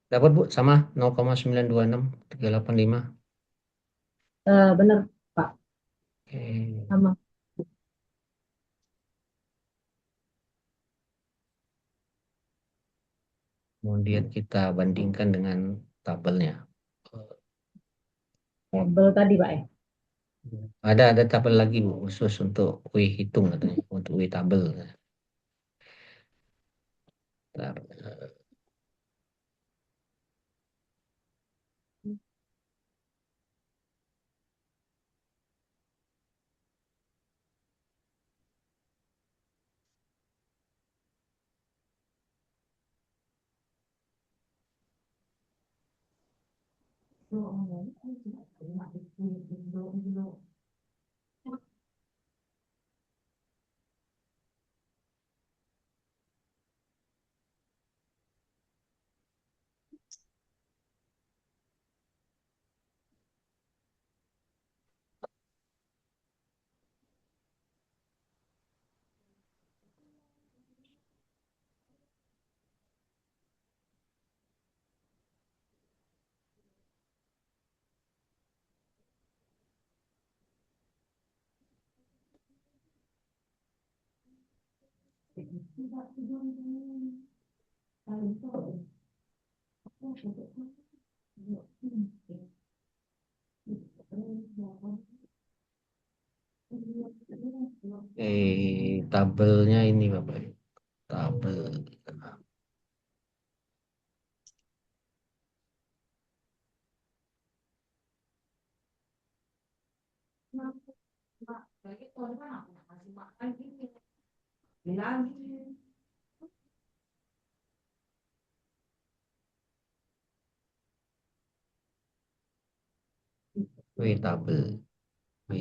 Dapat Bu sama 0,926385. Bener, Pak. Oke. Sama. Kemudian kita bandingkan dengan tabelnya. Tabel tadi, Pak ya. Ada tabel lagi Bu khusus untuk W hitung katanya, untuk W tabel. Bentar. Tabelnya ini Bapak. Tabel. W tabel. W.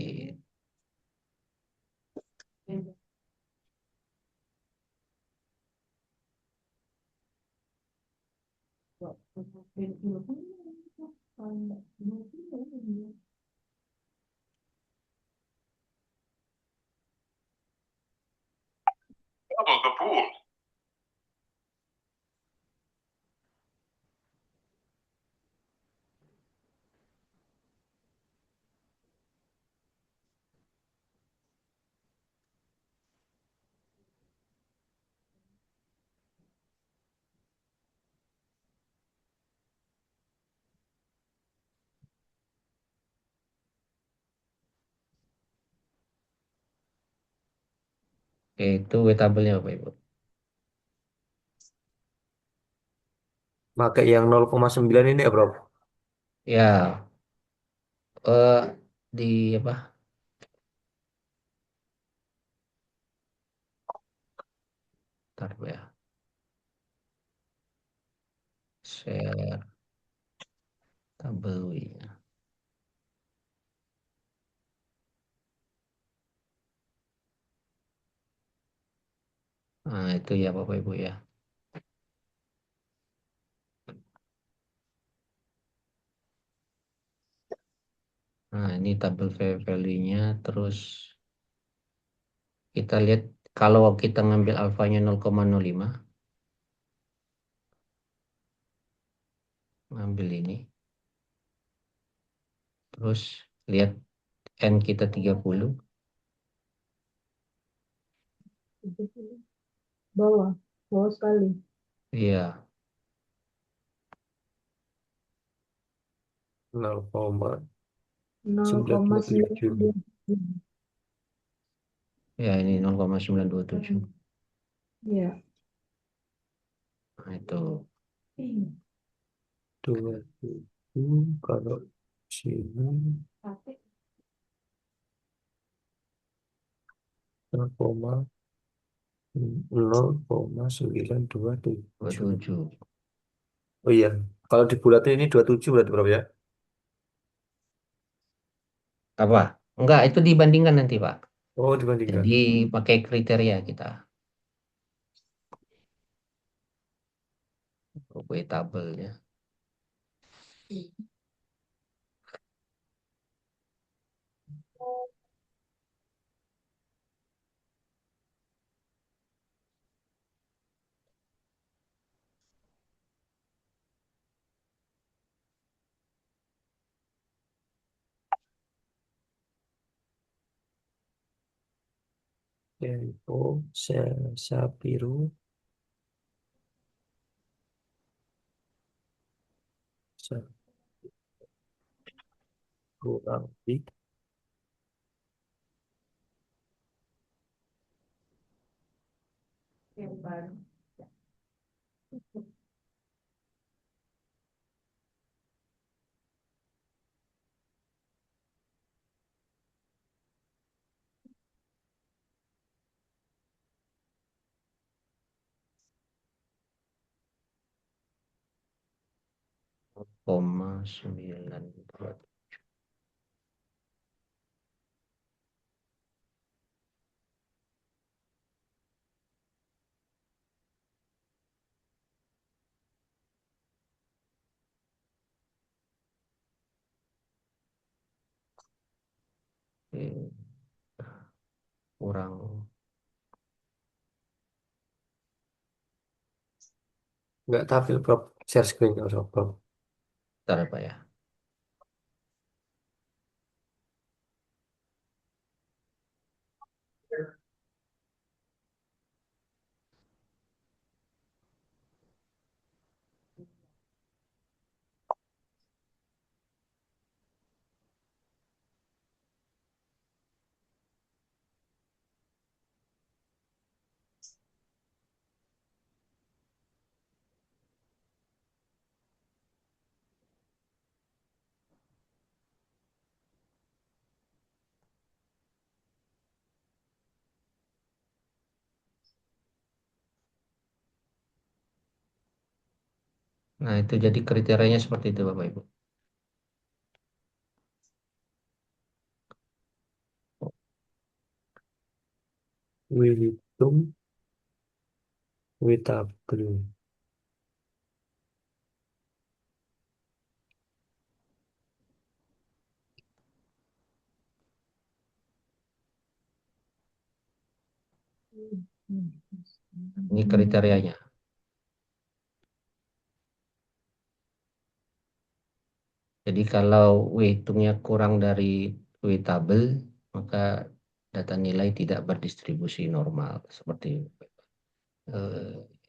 Oke, itu W tabelnya Bapak Ibu. Pakai yang 0,9 ini ya, Bro. Ya, eh, di apa? Ntar Bu ya. Share tabel W. Nah, itu ya Bapak Ibu ya. Nah, ini tabel value-nya. Terus kita lihat kalau kita ngambil alfanya 0,05, ngambil ini. Terus lihat N kita 30. Bawah. Bawah sekali. Iya, 0,927. 0,927. Ya, ini 0,927. Iya. Nah, itu 27 kalau sini 0,927. 27. Oh iya, kalau dibulatin ini 27 berarti berapa ya? Apa? Enggak, itu dibandingkan nanti, Pak. Oh, dibandingkan. Jadi pakai kriteria kita. Tabelnya. Tempo, Sapiru, Sa- kurang lebih Koma 9. Kurang. nggak tampil Prof. Share screen kalau usah, Prof. Bentar, Pak ya. Nah, itu jadi kriterianya seperti itu, Bapak Ibu. Wilitum, Witablu. Ini kriterianya. Jadi kalau W hitungnya kurang dari W tabel, maka data nilai tidak berdistribusi normal. Seperti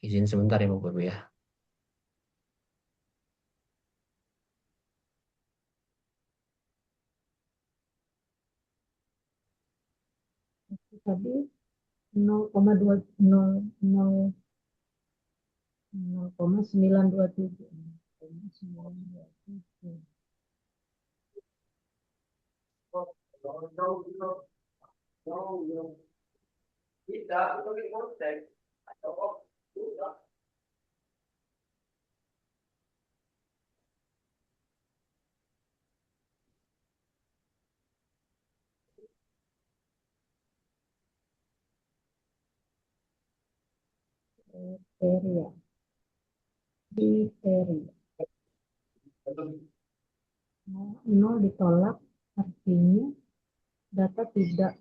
izin sebentar ya Bapak Ibu ya. Tadi 0,2 0,927. 0,927. Kriteria. Kriteria. Nol ditolak artinya data tidak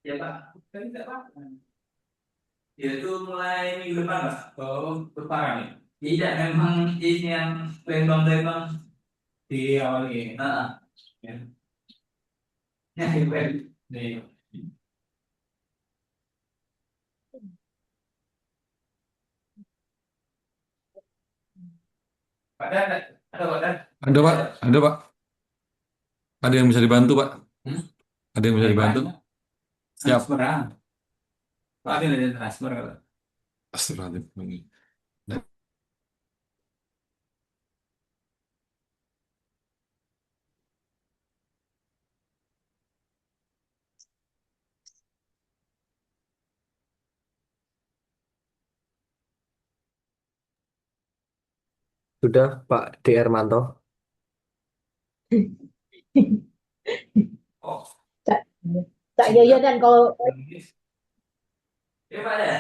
Ya Pak, kan tidak Pak. Ya itu mulai minggu depan Pak. Oh, depan ya. Tidak memang ini yang lembang-lembang di awal ini. Ya. Ya, nih. Pak Dan, ada Pak Dan? Ada Pak, ada Pak. Ada yang bisa dibantu Pak? Hmm? Ada yang bisa dibantu? Siap. Transfer, ah. Pak Adil ada transfer kalau. Astagfirullahaladzim. Sudah Pak D. Hermanto. Oh, Cak, Cak Yoyo dan kalau ya Pak ada.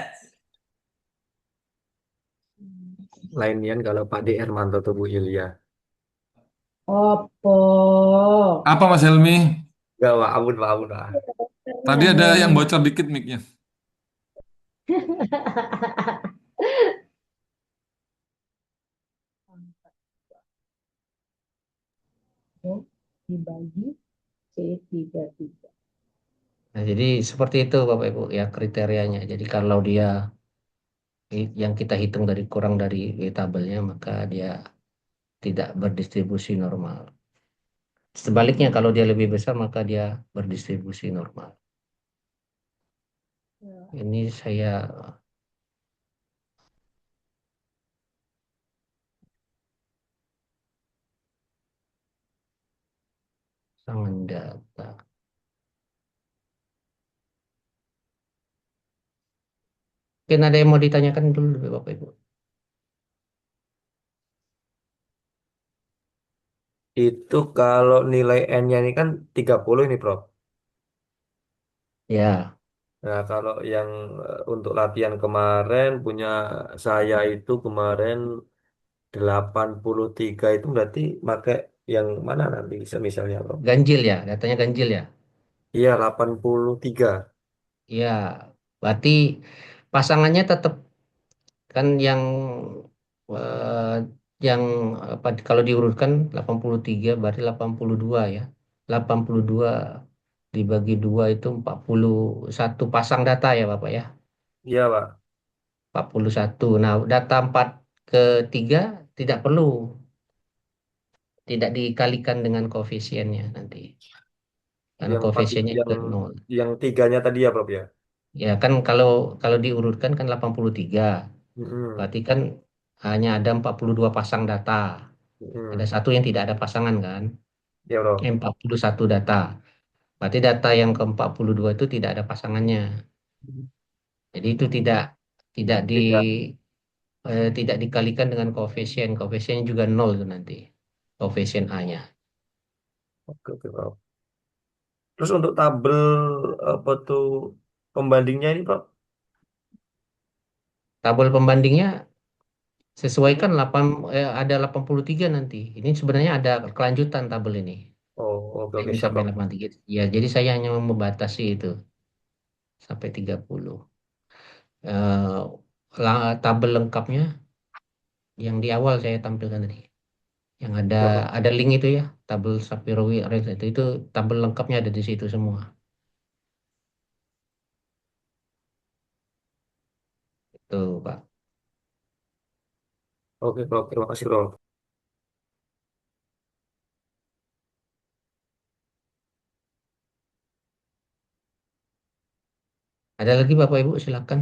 Lainian kalau Pak D. Hermanto tuh Bu Yulia. opo. Apa Mas Helmi? Enggak Pak, ampun Pak, ampun Pak. Tadi ada yang bocor dikit mic-nya. Dibagi C33. Nah, jadi seperti itu Bapak Ibu ya kriterianya. Jadi kalau dia yang kita hitung dari kurang dari tabelnya maka dia tidak berdistribusi normal. Sebaliknya kalau dia lebih besar maka dia berdistribusi normal. Ini saya sangat data. Mungkin ada yang mau ditanyakan dulu Bapak Ibu. Itu kalau nilai N-nya ini kan 30 ini Prof. Ya, Nah, kalau yang untuk latihan kemarin punya saya itu kemarin 83 itu berarti pakai yang mana nanti misalnya Prof? ganjil ya, datanya ganjil ya. Iya, 83. Ya, berarti pasangannya tetap kan eh, yang apa kalau diurutkan 83 berarti 82 ya. 82 dibagi 2 itu 41 pasang data ya Bapak ya. Iya, Pak. 41. Nah, data 4 ke 3 tidak perlu tidak dikalikan dengan koefisiennya nanti. Karena Yang empat koefisiennya yang juga 0. yang tiganya tadi ya, Prof ya. Ya kan kalau diurutkan kan 83. Mm-mm. Berarti kan hanya ada 42 pasang data. Ada Mm-mm. satu yang tidak ada pasangan kan. Ya, Prof. 41 data. Berarti data yang ke-42 itu tidak ada pasangannya. Jadi itu tidak di Tidak. tidak dikalikan dengan koefisien. Koefisiennya juga nol itu nanti. Koefisien A-nya. Oke, oke, Prof. Terus untuk tabel apa tuh pembandingnya ini, Prof? Tabel pembandingnya sesuaikan ada 83 nanti. Ini sebenarnya ada kelanjutan tabel ini. Oh, oke, oke, Ini siap, sampai Prof. 83. Ya, jadi saya hanya membatasi itu sampai 30. Eh, tabel lengkapnya yang di awal saya tampilkan tadi. Yang ada Siap, Prof. ada link itu ya, tabel Sapirowi itu tabel lengkapnya ada di situ semua. Itu, Pak. Oke, Prof. Terima kasih, Prof. Ada lagi Bapak Ibu silakan.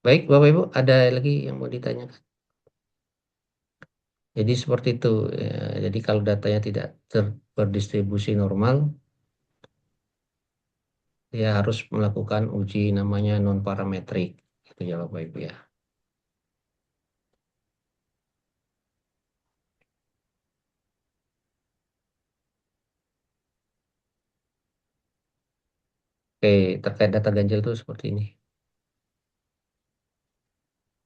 Baik Bapak Ibu, ada lagi yang mau ditanyakan? Jadi seperti itu. Ya, jadi kalau datanya tidak berdistribusi normal, dia harus melakukan uji namanya non parametrik. Itu ya Bapak Ibu ya. Oke, terkait data ganjil itu seperti ini.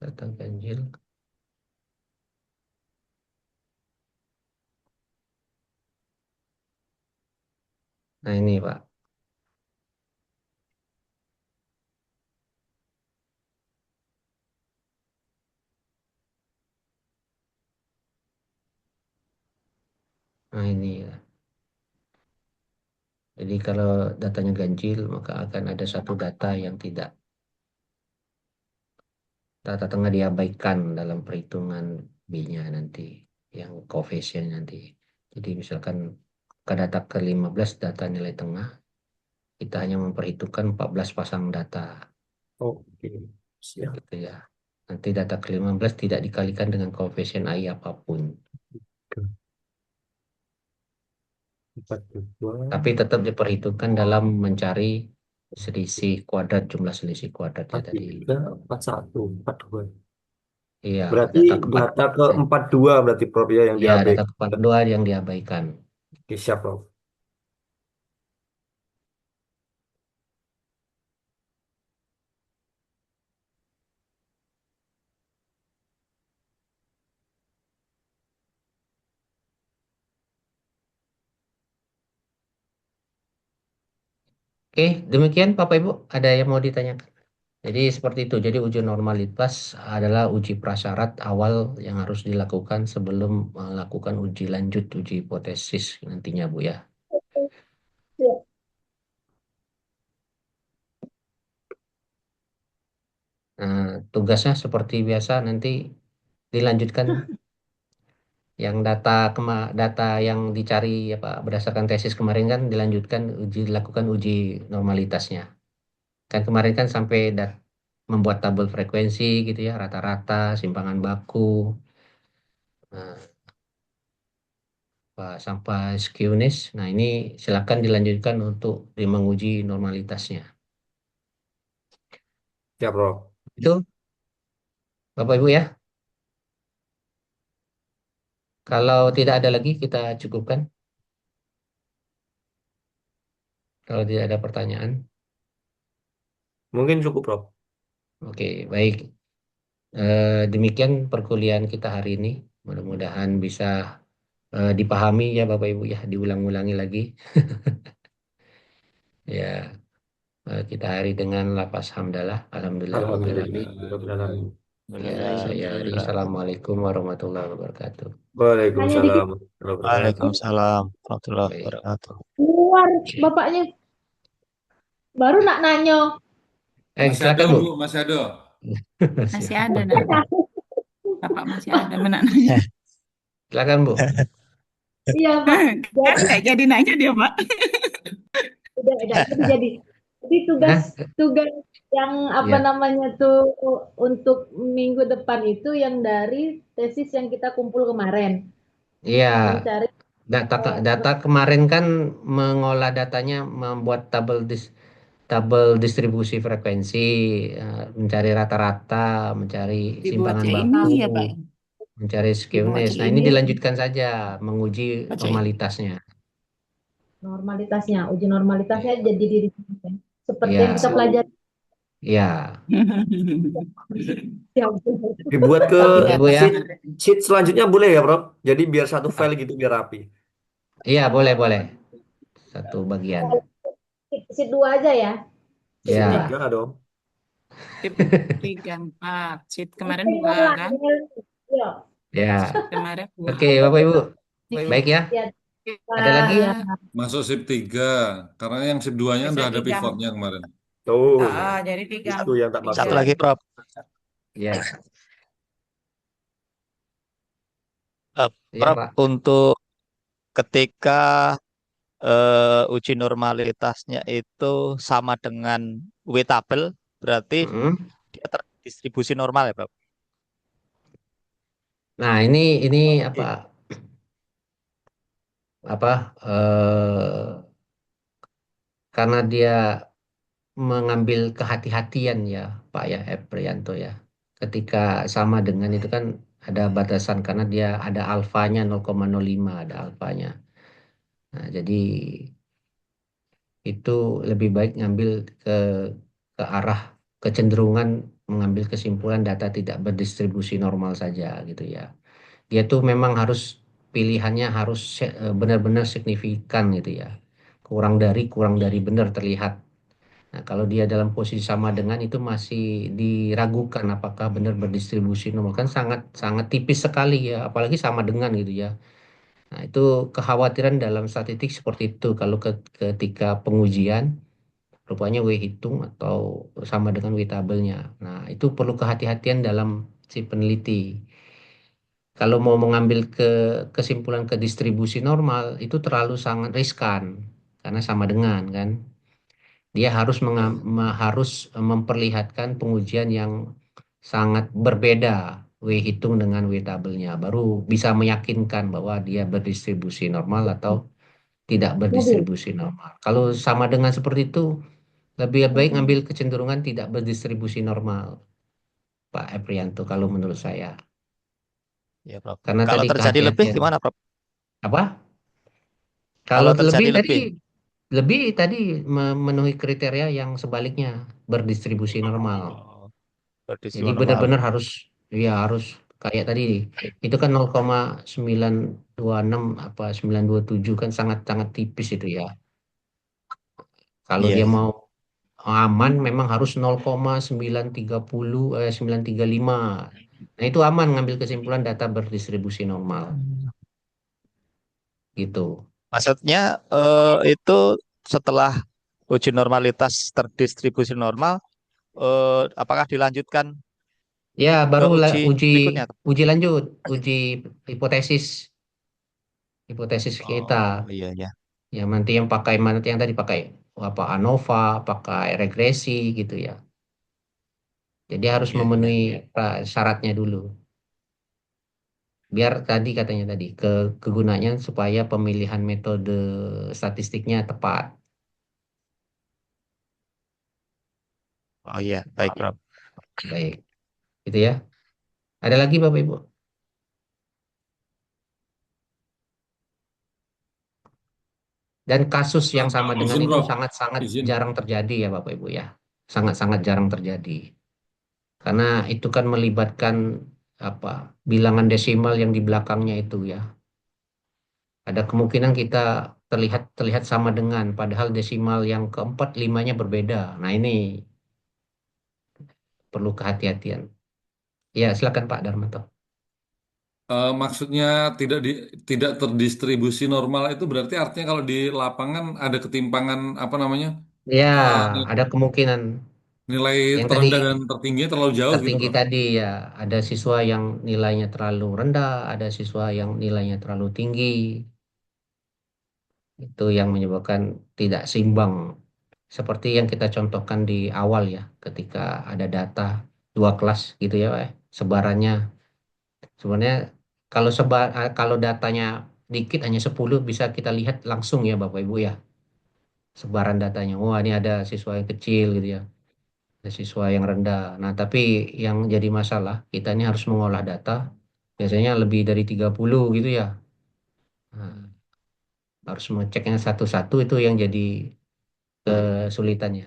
Data ganjil. Nah ini Pak. Nah ini ya. Jadi kalau datanya ganjil, maka akan ada satu data yang tidak, data tengah diabaikan dalam perhitungan B-nya nanti, yang koefisien nanti. Jadi misalkan ke data ke-15 data nilai tengah, kita hanya memperhitungkan 14 pasang data, Oke, siap. gitu ya. Nanti data ke-15 tidak dikalikan dengan koefisien AI apapun, 42, tapi tetap diperhitungkan dalam mencari selisih kuadrat, jumlah selisih kuadratnya tadi. 43, 41, 42. Iya, Berarti data data ke-42. ke 42 berarti Prof ya yang Ya, data diabaikan. ke-42 yang diabaikan. Oke, siap Prof. Oke, demikian Bapak Ibu, ada yang mau ditanyakan? Jadi seperti itu. Jadi uji normalitas adalah uji prasyarat awal yang harus dilakukan sebelum melakukan uji lanjut, uji hipotesis nantinya Bu ya. Ya. Nah, tugasnya seperti biasa nanti dilanjutkan yang data yang dicari apa berdasarkan tesis kemarin kan dilanjutkan dilakukan uji normalitasnya. Kan kemarin kan sampai membuat tabel frekuensi gitu ya, rata-rata, simpangan baku, nah, sampai skewness. Nah, ini silakan dilanjutkan untuk menguji normalitasnya. Siap Prof. Itu Bapak Ibu ya. Kalau tidak ada lagi kita cukupkan. Kalau tidak ada pertanyaan. Mungkin cukup Prof. Oke, baik. Demikian perkuliahan kita hari ini. Mudah-mudahan bisa dipahami ya Bapak Ibu ya, diulang-ulangi lagi. Ya, kita hari dengan lafaz hamdalah. Alhamdulillahirabbil Alhamdulillah. alamin. Alhamdulillah. Ya, saya Ari. Alhamdulillah. Assalamualaikum warahmatullahi wabarakatuh. Hanya dikit Waalaikumsalam warahmatullahi wabarakatuh. Waalaikumsalam warahmatullahi Baik. wabarakatuh. keluar bapaknya baru nak nanya. Masih ada Silakan Bu. Bu, masih ada. Masih ada nak. Bapak masih ada menananya. Silakan Bu. Iya Pak. Kan Jadi nggak jadi nanya dia, Pak. udah jadi tugas Hah? tugas yang apa Ya, namanya tuh untuk minggu depan itu yang dari tesis yang kita kumpul kemarin iya. mencari Data eh, data kemarin kan mengolah datanya, membuat tabel distribusi frekuensi, mencari rata-rata, mencari Dibuat simpangan yang baku, ini ya, Pak. mencari Dibuat skewness. yang Nah, ini ini. dilanjutkan saja menguji Baca ini. normalitasnya. normalitasnya, uji normalitasnya Iya. jadi diri sendiri. Seperti yang kita Iya. pelajari. Iya. Siap. Dibuat ke Bapak Ibu ya. sheet selanjutnya boleh ya Prof? Jadi biar satu file gitu biar rapi. Iya, boleh. Satu bagian. Sheet 2 aja ya. Sheet Ya. 3 dong. Tip 3, 4. Sheet kemarin Email 2 lah, kan? email. Ya. Ya. Kemarin 2. Oke, Bapak Ibu. Baik ya. Ya, Ada lagi? ya. Masuk sip 3. Karena yang sip 2-nya udah Bisa ada 3. pivotnya kemarin. Tuh, Jadi 3. itu yang tak Satu maksud. lagi, Prof. Ya. Eh, Iya, Prof, Pak. untuk ketika uji normalitasnya itu sama dengan W-tabel, berarti Mm-mm. dia terdistribusi normal ya, Prof? Nah, ini apa Oke. apa karena dia mengambil kehati-hatian ya Pak ya Eprianto ya. Ketika sama dengan itu kan ada batasan karena dia ada alfanya 0,05 ada alfanya. Nah, jadi itu lebih baik ngambil ke arah kecenderungan mengambil kesimpulan data tidak berdistribusi normal saja gitu ya. Dia tuh memang harus pilihannya harus benar-benar signifikan gitu ya. Kurang dari benar terlihat. Nah, kalau dia dalam posisi sama dengan itu masih diragukan apakah benar berdistribusi normal kan sangat sangat tipis sekali ya, apalagi sama dengan gitu ya. Nah, itu kekhawatiran dalam statistik seperti itu kalau ketika pengujian rupanya W hitung atau sama dengan W tabelnya. Nah, itu perlu kehati-hatian dalam si peneliti. Kalau mau mengambil kesimpulan ke distribusi normal itu terlalu sangat riskan karena sama dengan kan. Dia harus harus memperlihatkan pengujian yang sangat berbeda W hitung dengan W tabelnya baru bisa meyakinkan bahwa dia berdistribusi normal atau tidak Mobil. berdistribusi normal. Kalau sama dengan seperti itu lebih baik ngambil kecenderungan tidak berdistribusi normal, Pak Eprianto kalau menurut saya. Ya, Prof. Karena Kalau tadi terjadi lebih kehati-hatian. gimana, Prof? Apa? Kalau Kalau lebih terjadi tadi lebih. memenuhi kriteria yang sebaliknya berdistribusi normal. Oh, Jadi berdiskusi normal. benar-benar harus ya harus kayak tadi itu kan 0,926 apa 927 kan sangat-sangat tipis itu ya. Kalau Iya, dia iya. mau aman memang harus 0,930 935. Nah, itu aman ngambil kesimpulan data berdistribusi normal gitu. Maksudnya itu setelah uji normalitas terdistribusi normal, apakah dilanjutkan Ya, ke baru uji uji berikutnya? uji lanjut, uji hipotesis hipotesis kita. Oh, iya, iya. Ya, nanti yang pakai mana yang tadi pakai apa ANOVA, pakai regresi gitu ya. Jadi harus Iya, iya. memenuhi syaratnya dulu. Biar tadi katanya tadi kegunaannya supaya pemilihan metode statistiknya tepat. Oh iya, baik, Prof. Baik, gitu ya. Ada lagi Bapak Ibu? Dan kasus yang sama dengan Izin, itu Prof. sangat-sangat Izin. jarang terjadi ya Bapak Ibu ya. Sangat-sangat jarang terjadi. Karena itu kan melibatkan apa bilangan desimal yang di belakangnya itu ya. Ada kemungkinan kita terlihat terlihat sama dengan padahal desimal yang keempat limanya berbeda. Nah, ini perlu kehati-hatian. Ya, silakan Pak Darmanto. Maksudnya tidak tidak terdistribusi normal itu berarti artinya kalau di lapangan ada ketimpangan apa namanya Ya, eh, ada kemungkinan nilai yang tadi terendah dan tertingginya terlalu jauh gitu, tertinggi Prof. tadi ya, ada siswa yang nilainya terlalu rendah, ada siswa yang nilainya terlalu tinggi. Itu yang menyebabkan tidak seimbang. Seperti yang kita contohkan di awal ya, ketika ada data dua kelas gitu ya, Pak, ya, sebarannya. Sebenarnya kalau datanya dikit hanya 10 bisa kita lihat langsung ya Bapak Ibu ya, sebaran datanya. Wah, ini ada siswa yang kecil gitu ya, ada siswa yang rendah. Nah, tapi yang jadi masalah kita ini harus mengolah data biasanya lebih dari 30 gitu ya. Nah, harus mengeceknya satu-satu itu yang jadi kesulitannya.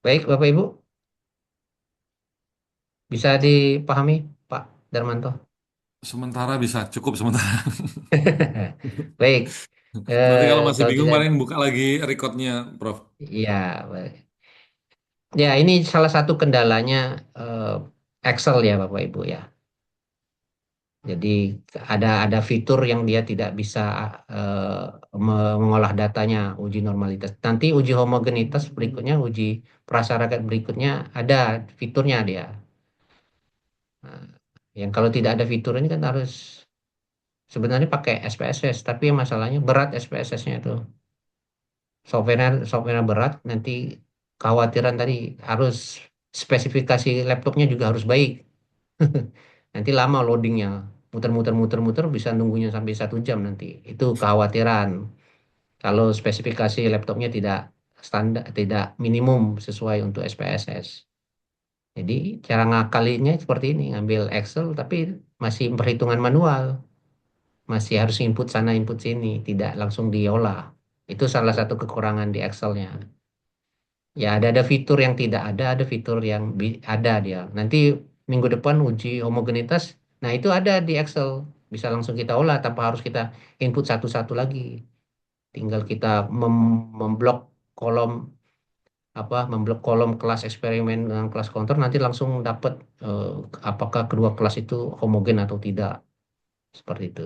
Baik, Bapak Ibu, bisa dipahami, Pak Darmanto? Sementara bisa cukup sementara. Baik, Nanti kalau masih kalau bingung tidak, paling buka lagi recordnya, Prof. ya, baik. Ya, ini salah satu kendalanya eh, Excel ya, Bapak Ibu ya. Jadi ada fitur yang dia tidak bisa mengolah datanya, uji normalitas. Nanti uji homogenitas berikutnya, uji prasyarat berikutnya ada fiturnya dia. Nah, yang kalau tidak ada fitur ini kan harus sebenarnya pakai SPSS, tapi masalahnya berat SPSS-nya itu. Software software berat nanti kekhawatiran tadi harus spesifikasi laptopnya juga harus baik. Nanti lama loadingnya, muter-muter bisa nunggunya sampai 1 jam nanti. Itu kekhawatiran kalau spesifikasi laptopnya tidak standar, tidak minimum sesuai untuk SPSS. Jadi cara ngakalinya seperti ini, ngambil Excel tapi masih perhitungan manual, masih harus input sana input sini, tidak langsung diolah. Itu salah satu kekurangan di Excelnya. Ya ada fitur yang tidak ada fitur yang ada dia. Nanti minggu depan uji homogenitas, nah itu ada di Excel, bisa langsung kita olah tanpa harus kita input satu-satu lagi. Tinggal kita memblok kolom memblok kolom kelas eksperimen dengan kelas counter, nanti langsung dapat eh, apakah kedua kelas itu homogen atau tidak, seperti itu.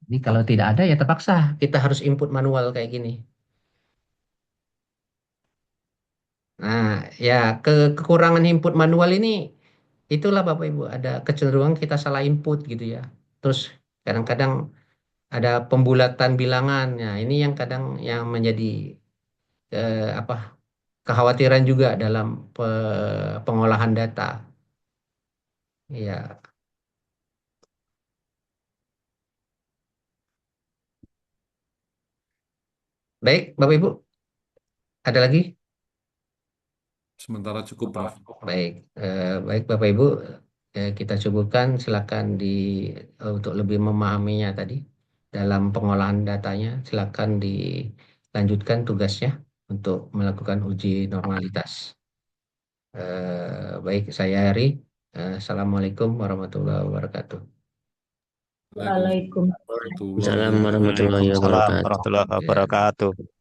Jadi kalau tidak ada ya terpaksa kita harus input manual kayak gini. Nah, ya kekurangan input manual ini itulah Bapak Ibu, ada kecenderungan kita salah input gitu ya. Terus kadang-kadang ada pembulatan bilangan. Nah, ini yang kadang yang menjadi apa kekhawatiran juga dalam pengolahan data. Ya, baik Bapak Ibu, ada lagi? Sementara cukup, Prof. Baik, baik Bapak Ibu, kita cukupkan. Silakan untuk lebih memahaminya tadi dalam pengolahan datanya, silakan dilanjutkan tugasnya untuk melakukan uji normalitas. Baik, saya Heri. Assalamualaikum warahmatullahi wabarakatuh. Waalaikumsalam. Warahmatullahi Assalamualaikum warahmatullahi Waalaikumsalam wabarakatuh. warahmatullahi Ya. wabarakatuh.